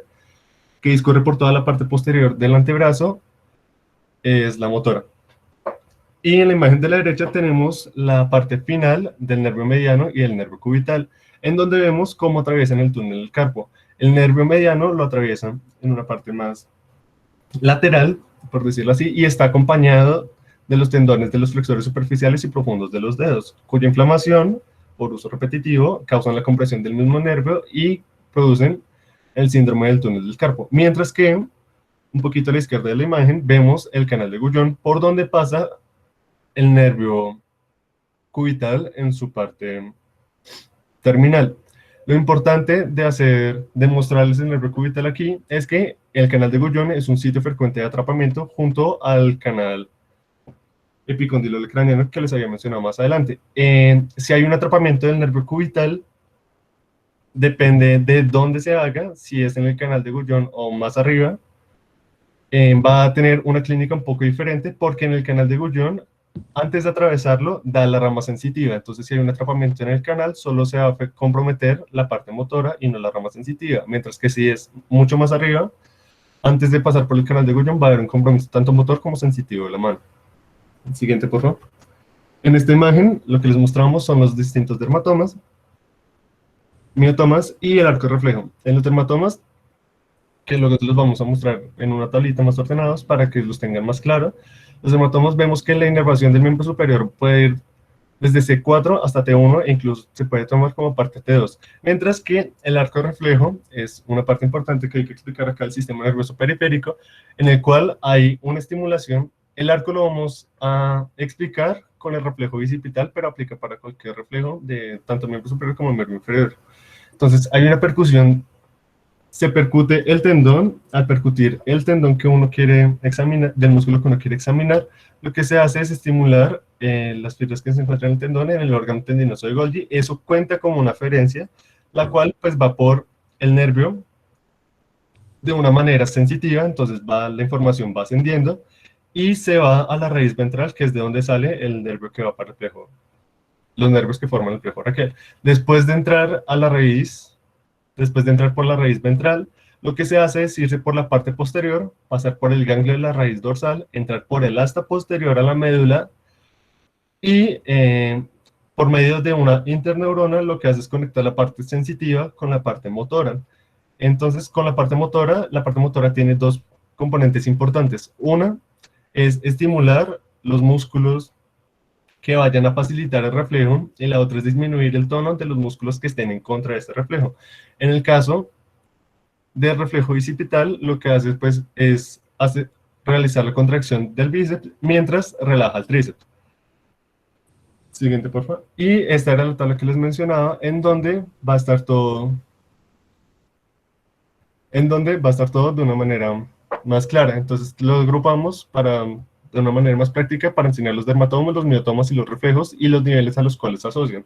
que discurre por toda la parte posterior del antebrazo, es la motora. Y en la imagen de la derecha tenemos la parte final del nervio mediano y el nervio cubital, en donde vemos cómo atraviesan el túnel del carpo. El nervio mediano lo atraviesan en una parte más lateral, por decirlo así, y está acompañado de los tendones de los flexores superficiales y profundos de los dedos, cuya inflamación, por uso repetitivo, causan la compresión del mismo nervio y producen el síndrome del túnel del carpo. Mientras que, un poquito a la izquierda de la imagen, vemos el canal de Guyon, por donde pasa el nervio cubital en su parte terminal. Lo importante de mostrarles el nervio cubital aquí es que el canal de Guyon es un sitio frecuente de atrapamiento junto al canal epicóndilo craneano que les había mencionado más adelante. Si hay un atrapamiento del nervio cubital, depende de dónde se haga, si es en el canal de Guyon o más arriba, va a tener una clínica un poco diferente, porque en el canal de Guyon, antes de atravesarlo, da la rama sensitiva. Entonces, si hay un atrapamiento en el canal, solo se va a comprometer la parte motora y no la rama sensitiva. Mientras que si es mucho más arriba, antes de pasar por el canal de Guyon, va a haber un compromiso tanto motor como sensitivo de la mano. Siguiente, por favor. En esta imagen, lo que les mostramos son los distintos dermatomas, miotomas y el arco reflejo. En los dermatomas, que luego los vamos a mostrar en una tablita más ordenados para que los tengan más claro. Los dermatomas, vemos que la inervación del miembro superior puede ir desde C4 hasta T1 e incluso se puede tomar como parte T2. Mientras que el arco reflejo es una parte importante que hay que explicar acá, el sistema nervioso periférico, en el cual hay una estimulación. El arco lo vamos a explicar con el reflejo bicipital, pero aplica para cualquier reflejo de tanto miembro superior como miembro inferior. Entonces hay una percusión. Se percute el tendón. Al percutir el tendón que uno quiere examinar, del músculo que uno quiere examinar, lo que se hace es estimular las fibras que se encuentran en el tendón, en el órgano tendinoso de Golgi. Eso cuenta como una aferencia, la cual pues va por el nervio de una manera sensitiva. Entonces la información va ascendiendo y se va a la raíz ventral, que es de donde sale el nervio que va para el reflejo, los nervios que forman el reflejo raquel. Después de entrar a la raíz, después de entrar por la raíz ventral, lo que se hace es irse por la parte posterior, pasar por el ganglio de la raíz dorsal, entrar por el asta posterior a la médula y por medio de una interneurona lo que hace es conectar la parte sensitiva con la parte motora. Entonces, con la parte motora tiene dos componentes importantes. Una es estimular los músculos que vayan a facilitar el reflejo, y la otra es disminuir el tono de los músculos que estén en contra de este reflejo. En el caso del reflejo bicipital lo que hace pues es realizar la contracción del bíceps mientras relaja el tríceps. Siguiente, por favor. Y esta era la tabla que les mencionaba, en donde va a estar todo de una manera más clara. Entonces lo agrupamos de una manera más práctica para enseñar los dermatomas, los miotomas y los reflejos y los niveles a los cuales se asocian.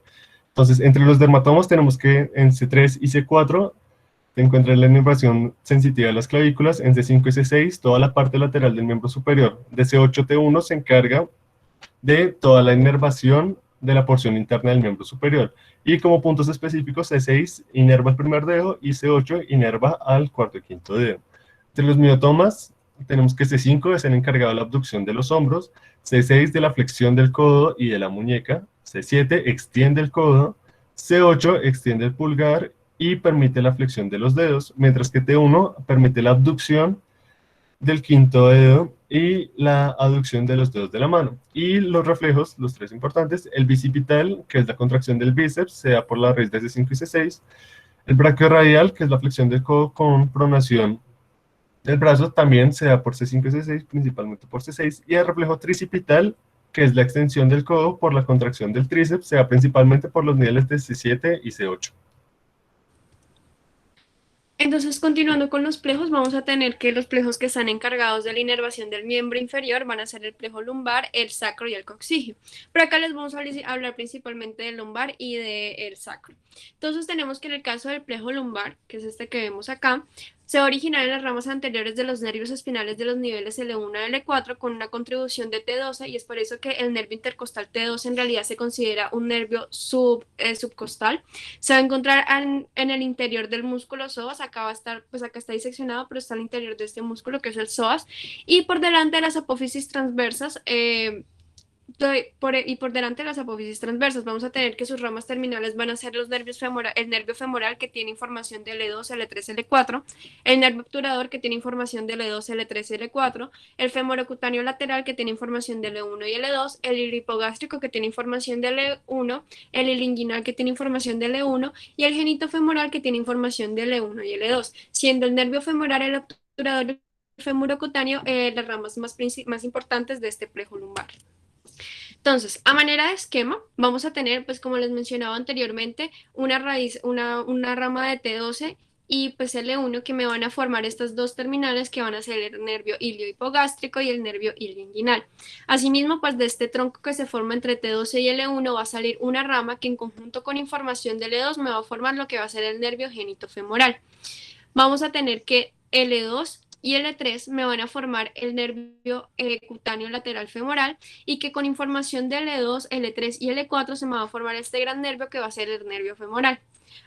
Entonces, entre los dermatomas tenemos que en C3 y C4 se encuentra la inervación sensitiva de las clavículas, en C5 y C6 toda la parte lateral del miembro superior. De C8 a T1 se encarga de toda la inervación de la porción interna del miembro superior. Y como puntos específicos, C6 inerva el primer dedo y C8 inerva al cuarto y quinto dedo. Entre los miotomas, tenemos que C5 es el encargado de la abducción de los hombros, C6 de la flexión del codo y de la muñeca, C7 extiende el codo, C8 extiende el pulgar y permite la flexión de los dedos, mientras que T1 permite la abducción del quinto dedo y la aducción de los dedos de la mano. Y los reflejos, los tres importantes, el bicipital, que es la contracción del bíceps, se da por la raíz de C5 y C6, el brachiorradial, que es la flexión del codo con pronación del brazo, también se da por C5 y C6, principalmente por C6, y el reflejo tricipital, que es la extensión del codo por la contracción del tríceps, se da principalmente por los niveles de C7 y C8. Entonces, continuando con los plejos, vamos a tener que los plejos que están encargados de la inervación del miembro inferior van a ser el plejo lumbar, el sacro y el coxígeo. Pero acá les vamos a hablar principalmente del lumbar y del sacro. Entonces, tenemos que en el caso del plejo lumbar, que es este que vemos acá, se va a originar en las ramas anteriores de los nervios espinales de los niveles L1 a L4 con una contribución de T12 y es por eso que el nervio intercostal T12 en realidad se considera un nervio subcostal. Se va a encontrar en el interior del músculo psoas, acá va a estar, pues acá está diseccionado, pero está al interior de este músculo que es el psoas y por delante de las apófisis transversas, y por delante de las apófisis transversas vamos a tener que sus ramas terminales van a ser los nervios el nervio femoral que tiene información de L2, L3, L4, el nervio obturador que tiene información de L2, L3, L4, el femorocutáneo lateral que tiene información de L1 y L2, el hilo hipogástrico que tiene información de L1, el hilo inguinal que tiene información de L1 y el genitofemoral que tiene información de L1 y L2, siendo el nervio femoral, el obturador y el femorocutáneo las ramas más importantes de este plejo lumbar. Entonces, a manera de esquema, vamos a tener, pues como les mencionaba anteriormente, una raíz, una rama de T12 y pues L1 que me van a formar estas dos terminales que van a ser el nervio iliohipogástrico y el nervio ilioinguinal. Asimismo, pues de este tronco que se forma entre T12 y L1 va a salir una rama que en conjunto con información de L2 me va a formar lo que va a ser el nervio genitofemoral. Vamos a tener que L2 y L3 me van a formar el nervio cutáneo lateral femoral y que con información de L2, L3 y L4 se me va a formar este gran nervio que va a ser el nervio femoral.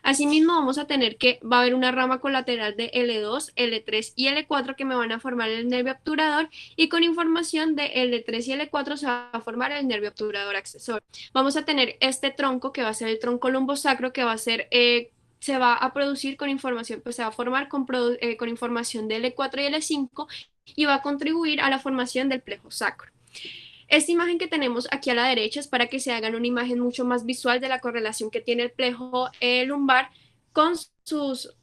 Asimismo, vamos a tener que va a haber una rama colateral de L2, L3 y L4 que me van a formar el nervio obturador y con información de L3 y L4 se va a formar el nervio obturador accesor. Vamos a tener este tronco que va a ser el tronco lumbosacro que va a ser se va a producir con información, pues se va a formar con información de L4 y L5 y va a contribuir a la formación del plejo sacro. Esta imagen que tenemos aquí a la derecha es para que se hagan una imagen mucho más visual de la correlación que tiene el plejo lumbar con sus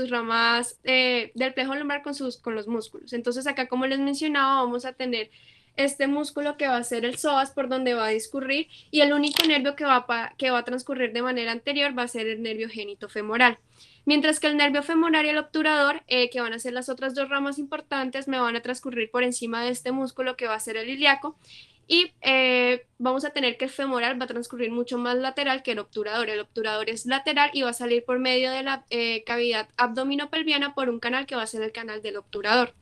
ramas del plejo lumbar con los músculos. Entonces acá, como les mencionaba, vamos a tener este músculo que va a ser el psoas por donde va a discurrir y el único nervio que va a transcurrir de manera anterior va a ser el nervio genitofemoral. Mientras que el nervio femoral y el obturador, que van a ser las otras dos ramas importantes, me van a transcurrir por encima de este músculo que va a ser el ilíaco y vamos a tener que el femoral va a transcurrir mucho más lateral que el obturador. El obturador es lateral y va a salir por medio de la cavidad abdominopelviana por un canal que va a ser el canal del obturador.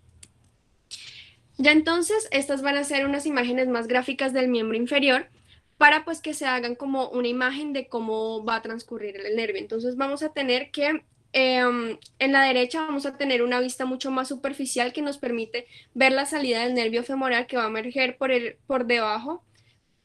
Ya entonces, estas van a ser unas imágenes más gráficas del miembro inferior para pues que se hagan como una imagen de cómo va a transcurrir el nervio. Entonces vamos a tener que en la derecha vamos a tener una vista mucho más superficial que nos permite ver la salida del nervio femoral que va a emerger por debajo,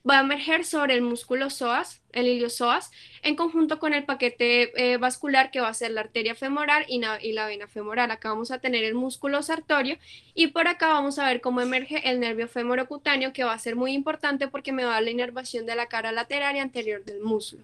va a emerger sobre el músculo psoas, el iliosoas, en conjunto con el paquete vascular que va a ser la arteria femoral y la vena femoral. Acá vamos a tener el músculo sartorio y por acá vamos a ver cómo emerge el nervio femorocutáneo que va a ser muy importante porque me va a dar la inervación de la cara lateral y anterior del muslo.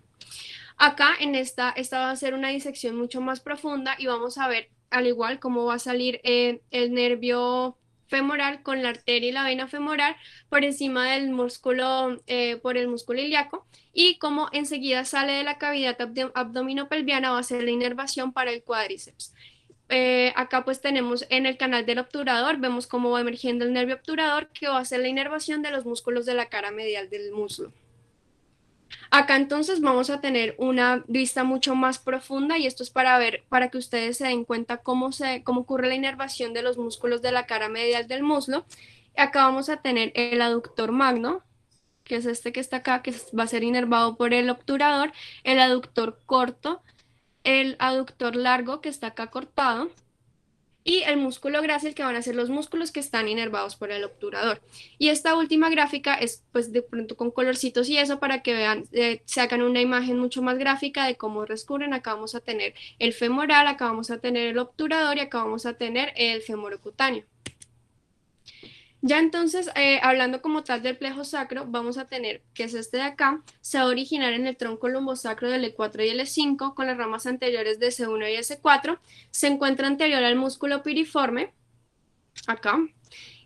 Acá en esta va a ser una disección mucho más profunda y vamos a ver al igual cómo va a salir el nervio femoral con la arteria y la vena femoral por encima del músculo, por el músculo ilíaco, y cómo enseguida sale de la cavidad abdominopelviana va a ser la inervación para el cuádriceps. Acá pues tenemos en el canal del obturador, vemos cómo va emergiendo el nervio obturador que va a ser la inervación de los músculos de la cara medial del muslo. Acá entonces vamos a tener una vista mucho más profunda y esto es para ver, para que ustedes se den cuenta cómo ocurre la inervación de los músculos de la cara medial del muslo. Acá vamos a tener el aductor magno, que es este que está acá, que va a ser inervado por el obturador, el aductor corto, el aductor largo, que está acá cortado, y el músculo grácil, que van a ser los músculos que están inervados por el obturador. Y esta última gráfica es pues de pronto con colorcitos y eso para que vean, se hagan una imagen mucho más gráfica de cómo descubren. Acá vamos a tener el femoral, acá vamos a tener el obturador y acá vamos a tener el femorocutáneo. Ya entonces, hablando como tal del plejo sacro, vamos a tener, que es este de acá, se va a originar en el tronco lumbosacro del E4 y el E5 con las ramas anteriores de S1 y S4, se encuentra anterior al músculo piriforme, acá,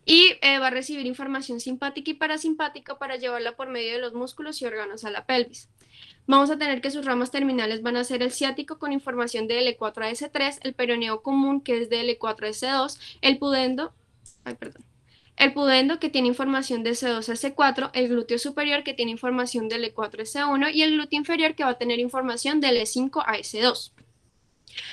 y va a recibir información simpática y parasimpática para llevarla por medio de los músculos y órganos a la pelvis. Vamos a tener que sus ramas terminales van a ser el ciático con información de L4 a S3, el peroneo común que es de L4 a S2, el pudendo, el pudendo que tiene información de S2 a S4, el glúteo superior que tiene información de L4 a S1 y el glúteo inferior que va a tener información de L5 a S2.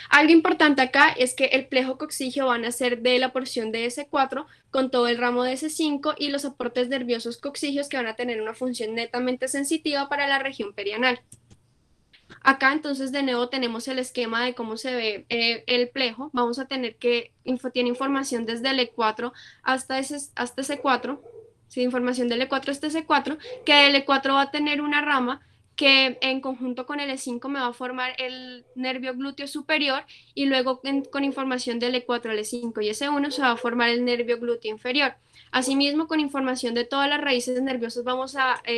Algo importante acá es que el plejo coxígeo van a ser de la porción de S4 con todo el ramo de S5 y los aportes nerviosos coxígeos que van a tener una función netamente sensitiva para la región perianal. Acá entonces de nuevo tenemos el esquema de cómo se ve el plejo. Vamos a tener que tiene información desde el E4 hasta S4, sí, información del E4 hasta S4, que el E4 va a tener una rama que en conjunto con el E5 me va a formar el nervio glúteo superior y luego con información del E4, el E5 y S1 se va a formar el nervio glúteo inferior. Asimismo, con información de todas las raíces nerviosas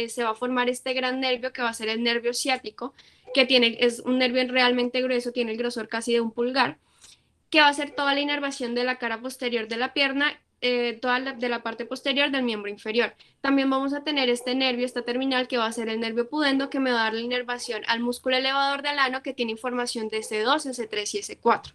se va a formar este gran nervio que va a ser el nervio ciático, que es un nervio realmente grueso, tiene el grosor casi de un pulgar, que va a ser toda la inervación de la cara posterior de la pierna, de la parte posterior del miembro inferior. También vamos a tener este nervio, esta terminal, que va a ser el nervio pudendo, que me va a dar la inervación al músculo elevador del ano, que tiene información de S2, S3 y S4.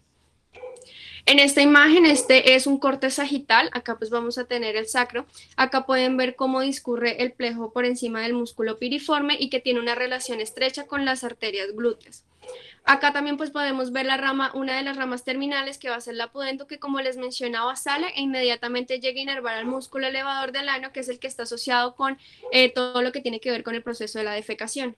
En esta imagen, este es un corte sagital, acá pues vamos a tener el sacro, acá pueden ver cómo discurre el plejo por encima del músculo piriforme y que tiene una relación estrecha con las arterias glúteas. Acá también pues podemos ver una de las ramas terminales que va a ser la pudendo, que como les mencionaba sale e inmediatamente llega a inervar al músculo elevador del ano, que es el que está asociado con todo lo que tiene que ver con el proceso de la defecación.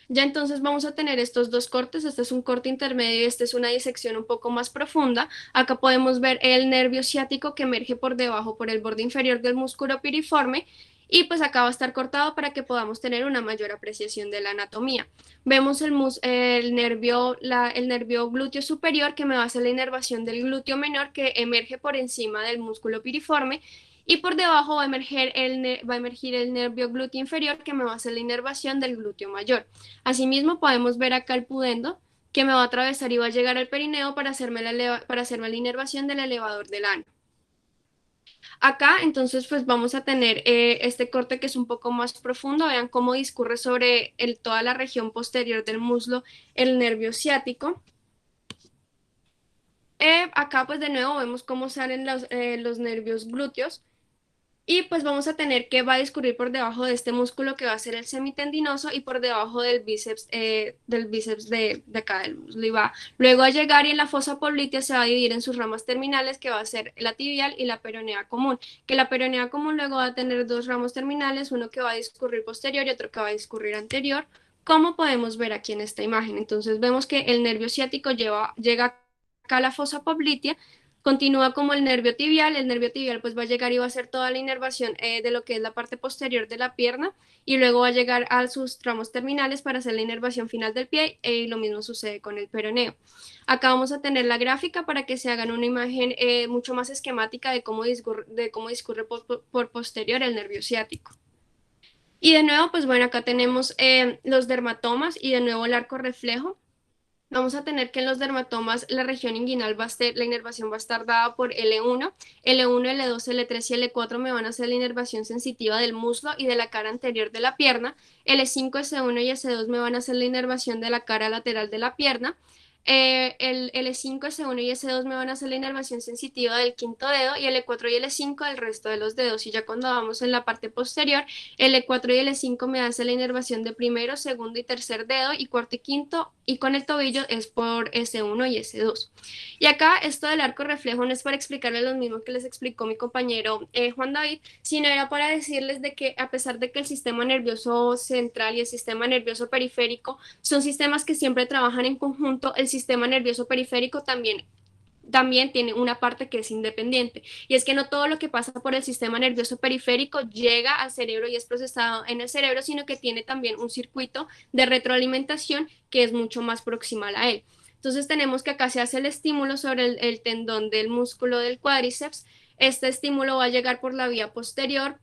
Ya entonces vamos a tener estos dos cortes, este es un corte intermedio y este es una disección un poco más profunda. Acá podemos ver el nervio ciático que emerge por debajo, por el borde inferior del músculo piriforme, y pues acá va a estar cortado para que podamos tener una mayor apreciación de la anatomía. Vemos el nervio glúteo superior que me va a hacer la inervación del glúteo menor que emerge por encima del músculo piriforme, y por debajo va a emergir el nervio glúteo inferior que me va a hacer la inervación del glúteo mayor. Asimismo podemos ver acá el pudendo que me va a atravesar y va a llegar al perineo para hacerme la inervación del elevador del ano. Acá entonces pues vamos a tener este corte que es un poco más profundo, vean cómo discurre sobre toda la región posterior del muslo el nervio ciático. Acá pues de nuevo vemos cómo salen los nervios glúteos. Y pues vamos a tener que va a discurrir por debajo de este músculo que va a ser el semitendinoso y por debajo del bíceps de acá del muslo. Y va luego a llegar y en la fosa poplitea se va a dividir en sus ramas terminales que va a ser la tibial y la peronea común. Que la peronea común luego va a tener dos ramos terminales, uno que va a discurrir posterior y otro que va a discurrir anterior, como podemos ver aquí en esta imagen. Entonces vemos que el nervio ciático llega acá a la fosa poplitea. Continúa como el nervio tibial pues va a llegar y va a hacer toda la inervación de lo que es la parte posterior de la pierna y luego va a llegar a sus tramos terminales para hacer la inervación final del pie y lo mismo sucede con el peroneo. Acá vamos a tener la gráfica para que se hagan una imagen mucho más esquemática de cómo discurre por posterior el nervio ciático. Y de nuevo, pues bueno, acá tenemos los dermatomas y de nuevo el arco reflejo. Vamos a tener que en los dermatomas la región inguinal va a estar, la inervación va a estar dada por L1. L1, L2, L3 y L4 me van a hacer la inervación sensitiva del muslo y de la cara anterior de la pierna. L5, S1 y S2 me van a hacer la inervación de la cara lateral de la pierna. El L5, S1 y S2 me van a hacer la inervación sensitiva del quinto dedo y L4 y L5 del resto de los dedos. Y ya cuando vamos en la parte posterior, L4 y L5 me hace la inervación de primero, segundo y tercer dedo y cuarto y quinto, y con el tobillo es por S1 y S2. Y acá esto del arco reflejo no es para explicarles lo mismo que les explicó mi compañero Juan David, sino era para decirles de que a pesar de que el sistema nervioso central y el sistema nervioso periférico son sistemas que siempre trabajan en conjunto, el sistema nervioso periférico también tiene una parte que es independiente. Y es que no todo lo que pasa por el sistema nervioso periférico llega al cerebro y es procesado en el cerebro, sino que tiene también un circuito de retroalimentación que es mucho más proximal a él. Entonces tenemos que acá se hace el estímulo sobre el tendón del músculo del cuádriceps. Este estímulo va a llegar por la vía posterior,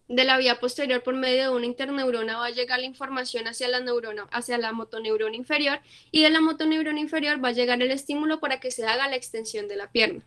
de la vía posterior por medio de una interneurona va a llegar la información hacia la neurona, hacia la motoneurona inferior y de la motoneurona inferior va a llegar el estímulo para que se haga la extensión de la pierna.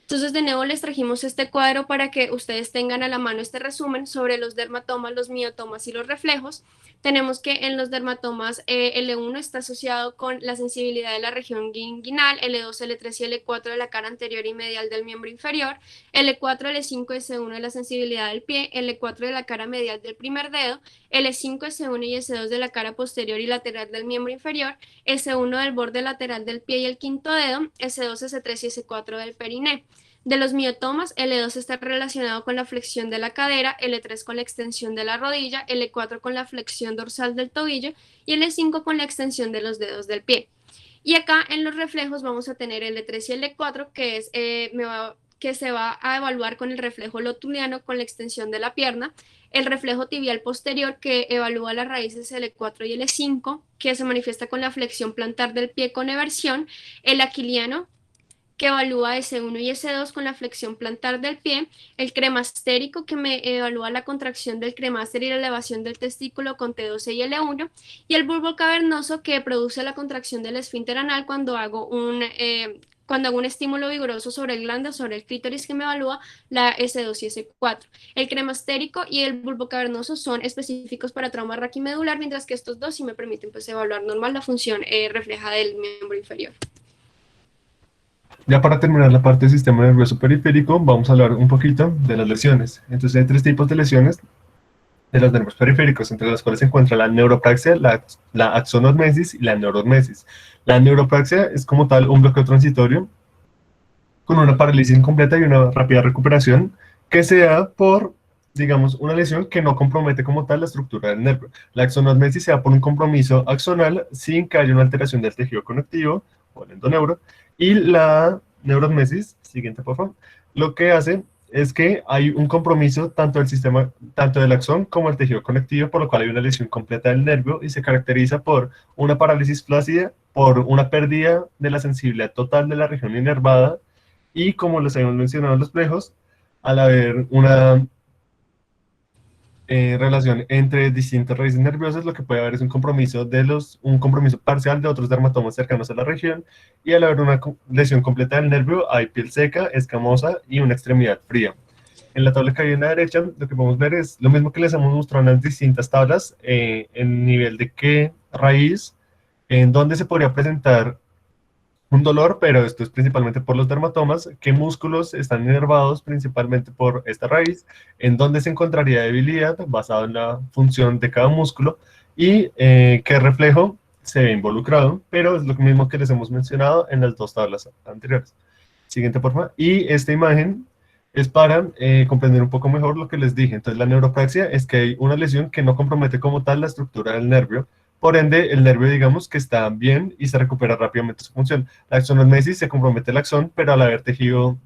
Entonces, de nuevo les trajimos este cuadro para que ustedes tengan a la mano este resumen sobre los dermatomas, los miotomas y los reflejos. Tenemos que en los dermatomas L1 está asociado con la sensibilidad de la región inguinal, L2, L3 y L4 de la cara anterior y medial del miembro inferior, L4, L5, S1 de la sensibilidad del pie, L4 de la cara medial del primer dedo, L5, S1 y S2 de la cara posterior y lateral del miembro inferior, S1 del borde lateral del pie y el quinto dedo, S2, S3 y S4 del periné. De los miotomas, L2 está relacionado con la flexión de la cadera, L3 con la extensión de la rodilla, L4 con la flexión dorsal del tobillo y L5 con la extensión de los dedos del pie. Y acá en los reflejos vamos a tener L3 y L4, que es, que se va a evaluar con el reflejo lotuliano con la extensión de la pierna, el reflejo tibial posterior que evalúa las raíces L4 y L5, que se manifiesta con la flexión plantar del pie con eversión, el aquiliano que evalúa S1 y S2 con la flexión plantar del pie, el cremastérico que me evalúa la contracción del cremaster y la elevación del testículo con T12 y L1, y el bulbo cavernoso que produce la contracción del esfínter anal cuando hago un estímulo vigoroso sobre el glande, sobre el clítoris que me evalúa la S2 y S4. El cremastérico y el bulbo cavernoso son específicos para trauma raquimedular, mientras que estos dos sí me permiten pues, evaluar normal la función refleja del miembro inferior. Ya para terminar la parte del sistema nervioso periférico, vamos a hablar un poquito de las lesiones. Entonces hay tres tipos de lesiones de los nervios periféricos, entre las cuales se encuentra la neuropraxia, la axonosmesis y la neurosmesis. La neuropraxia es como tal un bloqueo transitorio con una parálisis incompleta y una rápida recuperación que se da por, digamos, una lesión que no compromete como tal la estructura del nervio. La axonosmesis se da por un compromiso axonal sin que haya una alteración del tejido conectivo o el endoneuro. Y la neurosmesis, siguiente por favor, lo que hace es que hay un compromiso tanto del sistema, tanto del axón como del tejido conectivo, por lo cual hay una lesión completa del nervio y se caracteriza por una parálisis flácida, por una pérdida de la sensibilidad total de la región inervada y, como les habíamos mencionado en los plejos, al haber una relación entre distintas raíces nerviosas, lo que puede haber es un compromiso un compromiso parcial de otros dermatomas cercanos a la región, y al haber una lesión completa del nervio, hay piel seca, escamosa y una extremidad fría. En la tabla que hay en la derecha, lo que podemos ver es lo mismo que les hemos mostrado en las distintas tablas, en nivel de qué raíz, en dónde se podría presentar un dolor, pero esto es principalmente por los dermatomas, qué músculos están inervados principalmente por esta raíz, en dónde se encontraría debilidad basado en la función de cada músculo y qué reflejo se ve involucrado, pero es lo mismo que les hemos mencionado en las dos tablas anteriores. Siguiente, por favor. Y esta imagen es para comprender un poco mejor lo que les dije. Entonces, la neuropraxia es que hay una lesión que no compromete como tal la estructura del nervio. Por ende, el nervio, digamos, que está bien y se recupera rápidamente su función. La axonosmesis se compromete el axón, pero al haber tejido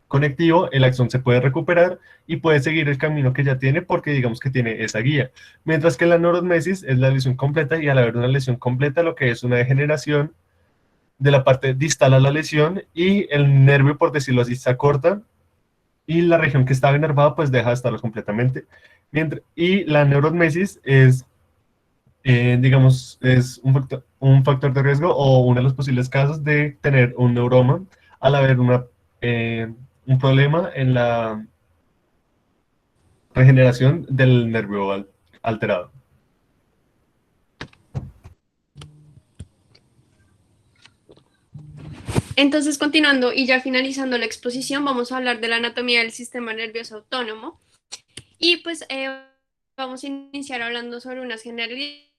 conectivo, el axón se puede recuperar y puede seguir el camino que ya tiene porque digamos que tiene esa guía. Mientras que la neurosmesis es la lesión completa y al haber una lesión completa, lo que es una degeneración de la parte distal a la lesión y el nervio, por decirlo así, se acorta y la región que estaba inervada pues deja de estarlo completamente. Y la neurotmesis es, digamos, es un factor de riesgo o uno de los posibles casos de tener un neuroma al haber un problema en la regeneración del nervio alterado. Entonces, continuando y ya finalizando la exposición, vamos a hablar de la anatomía del sistema nervioso autónomo. Y pues vamos a iniciar hablando sobre unas generalidades.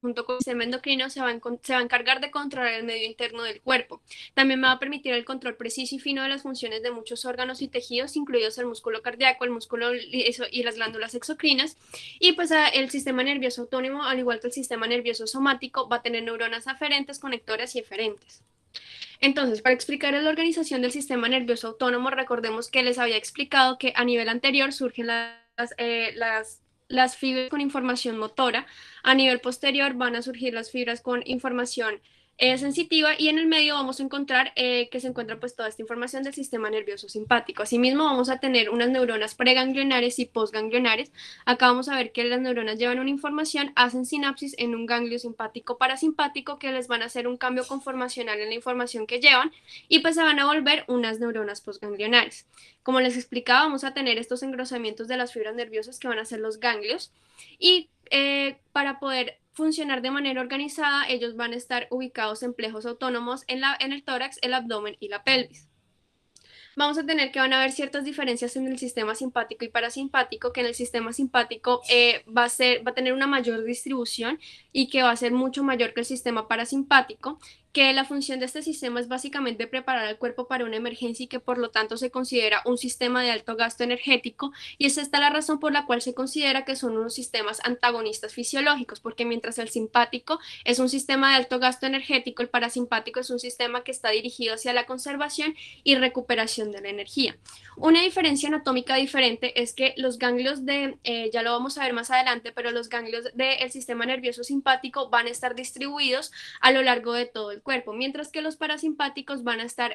Junto con el sistema endocrino se va a encargar de controlar el medio interno del cuerpo. También me va a permitir el control preciso y fino de las funciones de muchos órganos y tejidos, incluidos el músculo cardíaco, el músculo y las glándulas exocrinas. Y pues el sistema nervioso autónomo, al igual que el sistema nervioso somático, va a tener neuronas aferentes, conectoras y eferentes. Entonces, para explicar la organización del sistema nervioso autónomo, recordemos que les había explicado que a nivel anterior surgen las fibras con información motora, a nivel posterior van a surgir las fibras con información sensitiva y en el medio vamos a encontrar que se encuentra pues toda esta información del sistema nervioso simpático. Asimismo vamos a tener unas neuronas preganglionares y postganglionares. Acá vamos a ver que las neuronas llevan una información, hacen sinapsis en un ganglio simpático parasimpático que les van a hacer un cambio conformacional en la información que llevan y pues se van a volver unas neuronas postganglionares. Como les explicaba, vamos a tener estos engrosamientos de las fibras nerviosas que van a ser los ganglios y para poder funcionar de manera organizada, ellos van a estar ubicados en plejos autónomos en el tórax, el abdomen y la pelvis. Vamos a tener que van a haber ciertas diferencias en el sistema simpático y parasimpático, que en el sistema simpático va a tener una mayor distribución y que va a ser mucho mayor que el sistema parasimpático, que la función de este sistema es básicamente preparar al cuerpo para una emergencia y que por lo tanto se considera un sistema de alto gasto energético y es esta la razón por la cual se considera que son unos sistemas antagonistas fisiológicos, porque mientras el simpático es un sistema de alto gasto energético, el parasimpático es un sistema que está dirigido hacia la conservación y recuperación de la energía. Una diferencia anatómica diferente es que los ganglios ya lo vamos a ver más adelante, pero los ganglios del sistema nervioso simpático van a estar distribuidos a lo largo de todo el cuerpo, mientras que los parasimpáticos van a estar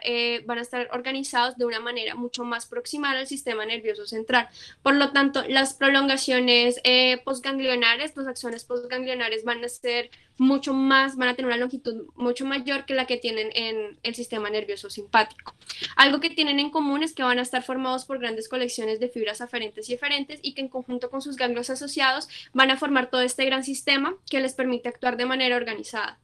organizados de una manera mucho más proximal al sistema nervioso central. Por lo tanto, las prolongaciones postganglionares, los axones postganglionares van a ser mucho más, van a tener una longitud mucho mayor que la que tienen en el sistema nervioso simpático. Algo que tienen en común es que van a estar formados por grandes colecciones de fibras aferentes y eferentes y que en conjunto con sus ganglios asociados van a formar todo este gran sistema que les permite actuar de manera organizada.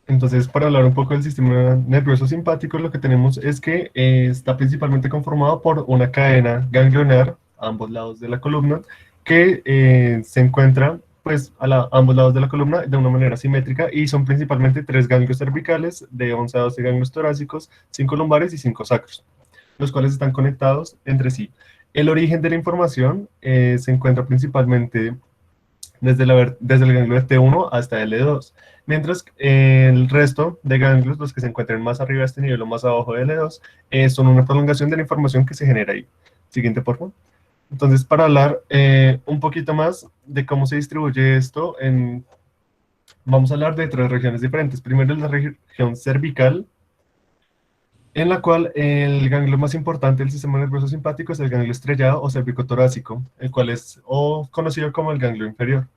Entonces, para hablar un poco del sistema nervioso simpático, lo que tenemos es que está principalmente conformado por una cadena ganglionar a ambos lados de la columna, que se encuentra pues ambos lados de la columna de una manera simétrica y son principalmente 3 ganglios cervicales de 11 a 12 ganglios torácicos, 5 lumbares y 5 sacros, los cuales están conectados entre sí. El origen de la información se encuentra principalmente desde el ganglio T1 hasta L2, mientras que el resto de ganglios, los que se encuentran más arriba de este nivel o más abajo de L2, son una prolongación de la información que se genera ahí. Siguiente, por favor. Entonces, para hablar un poquito más de cómo se distribuye esto, vamos a hablar de 3 regiones diferentes. Primero es la región cervical, en la cual el ganglio más importante del sistema nervioso simpático es el ganglio estrellado o cervicotorácico, el cual es conocido como el ganglio inferior.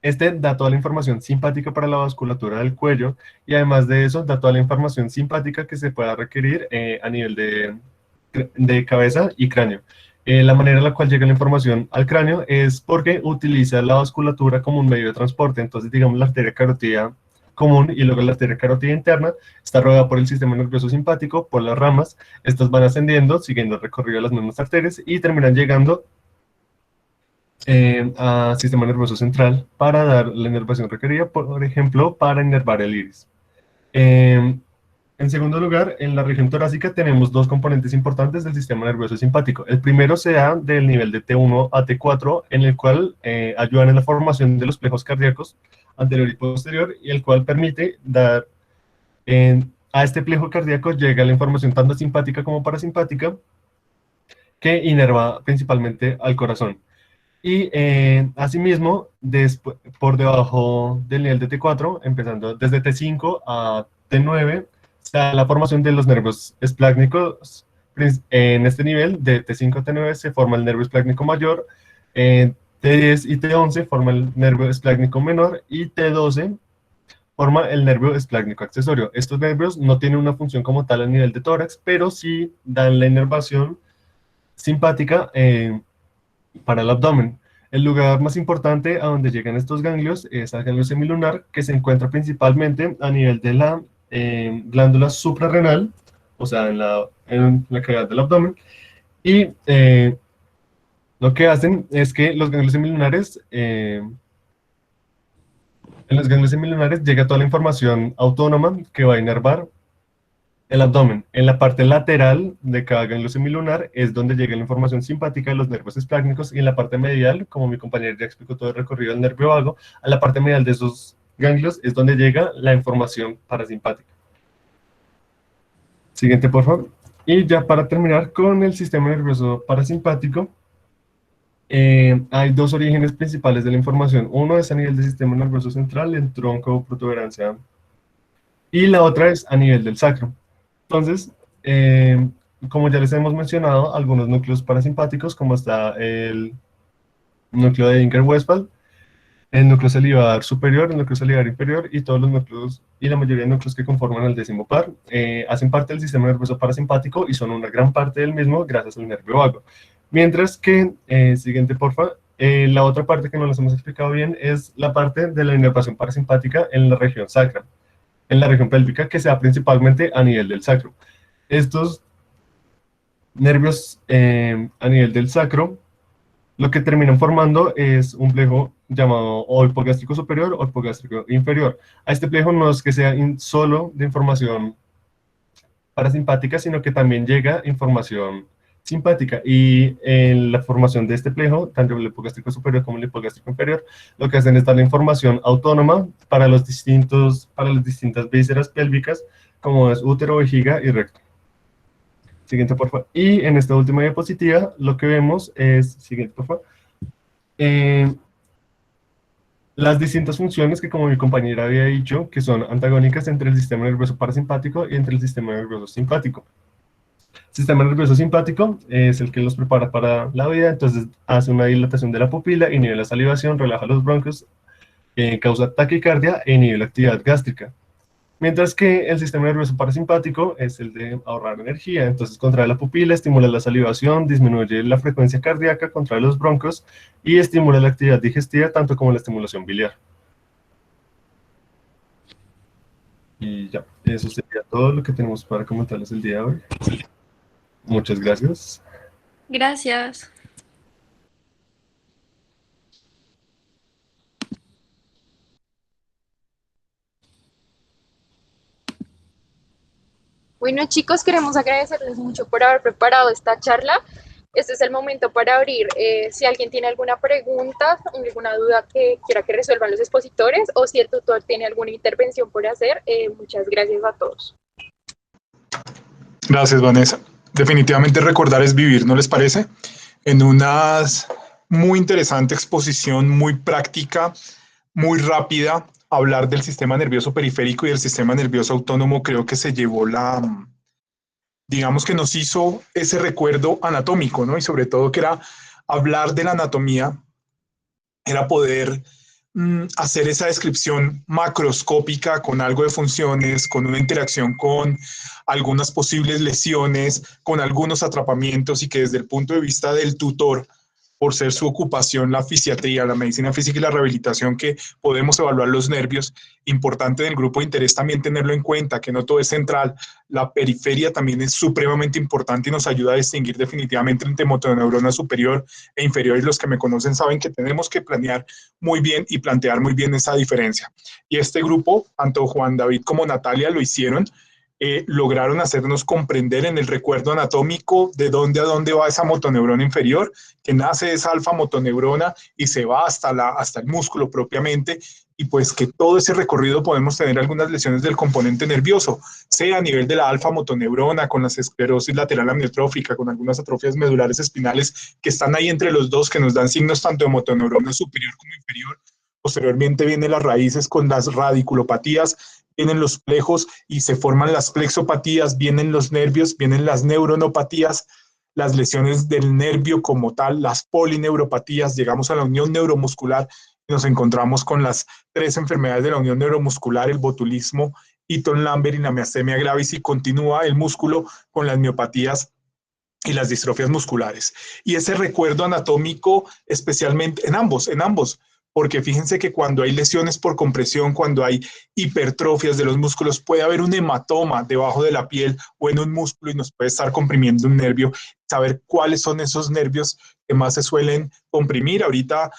Este da toda la información simpática para la vasculatura del cuello y además de eso da toda la información simpática que se pueda requerir a nivel de cabeza y cráneo. La manera en la cual llega la información al cráneo es porque utiliza la vasculatura como un medio de transporte. Entonces, digamos, la arteria carótida común y luego la arteria carótida interna está rodeada por el sistema nervioso simpático, por las ramas. Estas van ascendiendo, siguiendo el recorrido de las mismas arterias y terminan llegando al sistema nervioso central para dar la inervación requerida, por ejemplo, para inervar el iris. En segundo lugar, en la región torácica tenemos 2 componentes importantes del sistema nervioso simpático. El primero se da del nivel de T1 a T4, en el cual ayudan en la formación de los plejos cardíacos anterior y posterior, y el cual permite dar a este plejo cardíaco llega la información tanto simpática como parasimpática, que inerva principalmente al corazón. Y asimismo, por debajo del nivel de T4, empezando desde T5 a T9, sea, la formación de los nervios esplácnicos, en este nivel de T5 a T9 se forma el nervio esplácnico mayor, T10 y T11 forma el nervio esplácnico menor y T12 forma el nervio esplácnico accesorio. Estos nervios no tienen una función como tal a nivel de tórax, pero sí dan la inervación simpática para el abdomen. El lugar más importante a donde llegan estos ganglios es al ganglio semilunar, que se encuentra principalmente a nivel de la glándula suprarrenal, o sea, en la cavidad del abdomen, y lo que hacen es que los ganglios semilunares, en los ganglios semilunares llega toda la información autónoma que va a inervar el abdomen. En la parte lateral de cada ganglio semilunar es donde llega la información simpática de los nervios esplácnicos, y en la parte medial, como mi compañero ya explicó todo el recorrido del nervio vago, a la parte medial de esos ganglios es donde llega la información parasimpática. Siguiente, por favor. Y ya para terminar con el sistema nervioso parasimpático, hay dos orígenes principales de la información. Uno es a nivel del sistema nervioso central, en tronco o protuberancia, y la otra es a nivel del sacro. Entonces, como ya les hemos mencionado, algunos núcleos parasimpáticos, como está el núcleo de Inker-Westphal, el núcleo salivar superior, el núcleo salivar inferior y todos los núcleos y la mayoría de núcleos que conforman el décimo par, hacen parte del sistema nervioso parasimpático y son una gran parte del mismo gracias al nervio vago. Mientras que, siguiente porfa, la otra parte que no les hemos explicado bien es la parte de la inervación parasimpática en la región sacra, en la región pélvica, que se da principalmente a nivel del sacro. Estos nervios a nivel del sacro, lo que terminan formando es un plejo llamado o hipogástrico superior o hipogástrico inferior. A este plejo no es que sea solo de información parasimpática, sino que también llega información simpática, y en la formación de este plejo, tanto el hipogástrico superior como el hipogástrico inferior, lo que hacen es dar la información autónoma para las distintas vísceras pélvicas, como es útero, vejiga y recto. Siguiente, por favor. Y en esta última diapositiva, lo que vemos es, siguiente, por favor, las distintas funciones que, como mi compañera había dicho, que son antagónicas entre el sistema nervioso parasimpático y entre el sistema nervioso simpático. El sistema nervioso simpático es el que los prepara para la vida, entonces hace una dilatación de la pupila, inhibe la salivación, relaja los bronquios, causa taquicardia e inhibe la actividad gástrica. Mientras que el sistema nervioso parasimpático es el de ahorrar energía, entonces contrae la pupila, estimula la salivación, disminuye la frecuencia cardíaca, contrae los broncos y estimula la actividad digestiva, tanto como la estimulación biliar. Y ya, eso sería todo lo que tenemos para comentarles el día de hoy. Muchas gracias. Gracias. Bueno, chicos, queremos agradecerles mucho por haber preparado esta charla. Este es el momento para abrir. Si alguien tiene alguna pregunta, alguna duda que quiera que resuelvan los expositores, o si el tutor tiene alguna intervención por hacer, muchas gracias a todos. Gracias, Vanessa. Definitivamente recordar es vivir, ¿no les parece? En una muy interesante exposición, muy práctica, muy rápida, hablar del sistema nervioso periférico y del sistema nervioso autónomo, creo que se llevó digamos que nos hizo ese recuerdo anatómico, ¿no? Y sobre todo que era hablar de la anatomía, era poder hacer esa descripción macroscópica con algo de funciones, con una interacción con algunas posibles lesiones, con algunos atrapamientos, y que desde el punto de vista del tutor, por ser su ocupación la fisiatría, la medicina física y la rehabilitación, que podemos evaluar los nervios, importante del grupo de interés también tenerlo en cuenta, que no todo es central, la periferia también es supremamente importante y nos ayuda a distinguir definitivamente entre motoneurona superior e inferior, y los que me conocen saben que tenemos que planear muy bien y plantear muy bien esa diferencia. Y este grupo, tanto Juan David como Natalia lo hicieron, lograron hacernos comprender en el recuerdo anatómico de dónde a dónde va esa motoneurona inferior, que nace de esa alfa motoneurona y se va hasta el músculo propiamente, y pues que todo ese recorrido podemos tener algunas lesiones del componente nervioso, sea a nivel de la alfa motoneurona, con la esclerosis lateral amiotrófica, con algunas atrofias medulares espinales que están ahí entre los dos, que nos dan signos tanto de motoneurona superior como inferior, posteriormente vienen las raíces con las radiculopatías, vienen los plejos y se forman las plexopatías, vienen los nervios, vienen las neuronopatías, las lesiones del nervio como tal, las polineuropatías, llegamos a la unión neuromuscular y nos encontramos con las 3 enfermedades de la unión neuromuscular, el botulismo, Eaton Lambert y la miastenia gravis, y continúa el músculo con las miopatías y las distrofias musculares. Y ese recuerdo anatómico, especialmente en ambos, porque fíjense que cuando hay lesiones por compresión, cuando hay hipertrofias de los músculos, puede haber un hematoma debajo de la piel o en un músculo y nos puede estar comprimiendo un nervio. Saber cuáles son esos nervios que más se suelen comprimir. Ahorita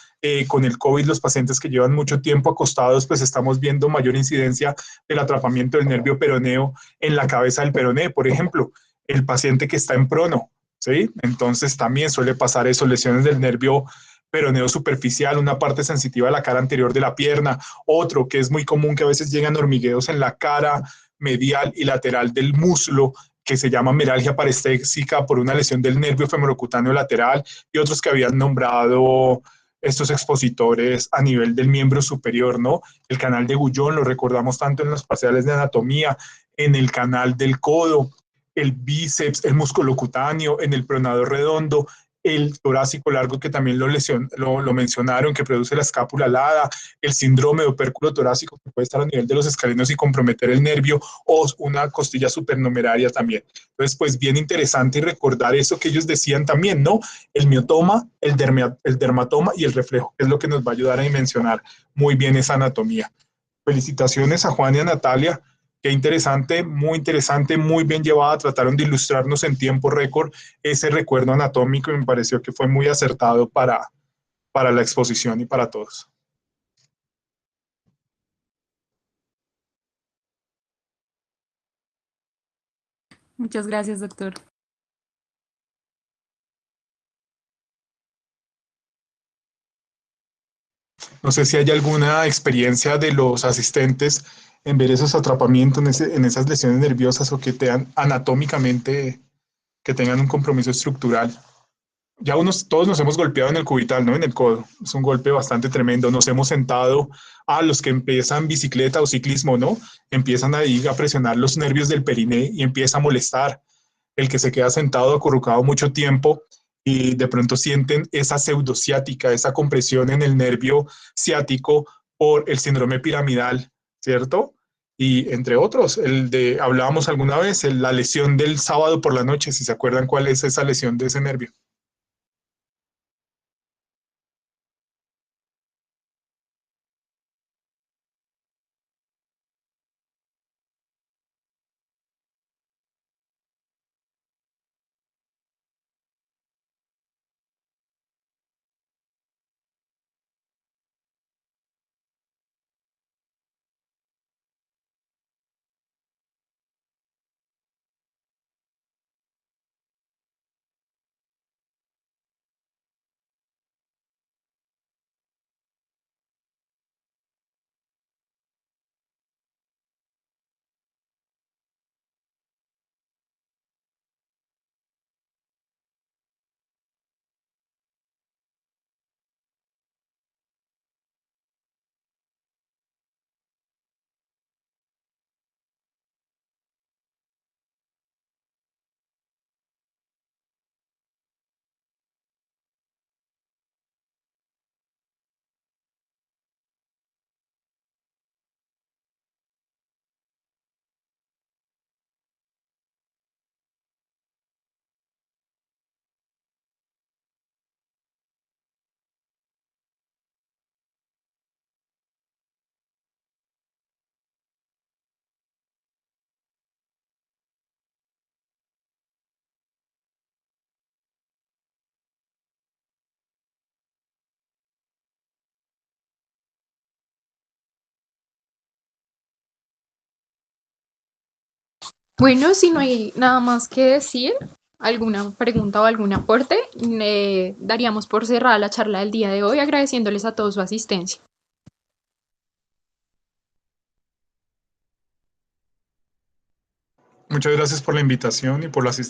con el COVID, los pacientes que llevan mucho tiempo acostados, pues estamos viendo mayor incidencia del atrapamiento del nervio peroneo en la cabeza del peroné, por ejemplo el paciente que está en prono, ¿sí? Entonces también suele pasar eso, lesiones del nervio peroneo superficial, una parte sensitiva de la cara anterior de la pierna, otro que es muy común que a veces llegan hormigueos en la cara medial y lateral del muslo, que se llama meralgia parestésica por una lesión del nervio femorocutáneo lateral, y otros que habían nombrado estos expositores a nivel del miembro superior, ¿no? El canal de Gullón lo recordamos tanto en los parciales de anatomía, en el canal del codo, el bíceps, el músculo cutáneo, en el pronador redondo, el torácico largo que también lo mencionaron, que produce la escápula alada, el síndrome de opérculo torácico que puede estar a nivel de los escalenos y comprometer el nervio, o una costilla supernumeraria también. Entonces, pues bien interesante y recordar eso que ellos decían también, ¿no? El miotoma, el dermatoma y el reflejo, que es lo que nos va a ayudar a dimensionar muy bien esa anatomía. Felicitaciones a Juan y a Natalia. Qué interesante, muy bien llevada. Trataron de ilustrarnos en tiempo récord ese recuerdo anatómico y me pareció que fue muy acertado para la exposición y para todos. Muchas gracias, doctor. No sé si hay alguna experiencia de los asistentes en ver esos atrapamientos en esas lesiones nerviosas o que tengan anatómicamente, que tengan un compromiso estructural. Ya todos nos hemos golpeado en el cubital, ¿no? En el codo. Es un golpe bastante tremendo. Nos hemos sentado a los que empiezan bicicleta o ciclismo, ¿no? Empiezan ahí a presionar los nervios del periné y empieza a molestar. El que se queda sentado acurrucado mucho tiempo y de pronto sienten esa pseudociática, esa compresión en el nervio ciático por el síndrome piramidal, ¿cierto? Y entre otros, hablábamos alguna vez, la lesión del sábado por la noche, si se acuerdan cuál es esa lesión de ese nervio. Bueno, si no hay nada más que decir, alguna pregunta o algún aporte, daríamos por cerrada la charla del día de hoy, agradeciéndoles a todos su asistencia. Muchas gracias por la invitación y por la asistencia.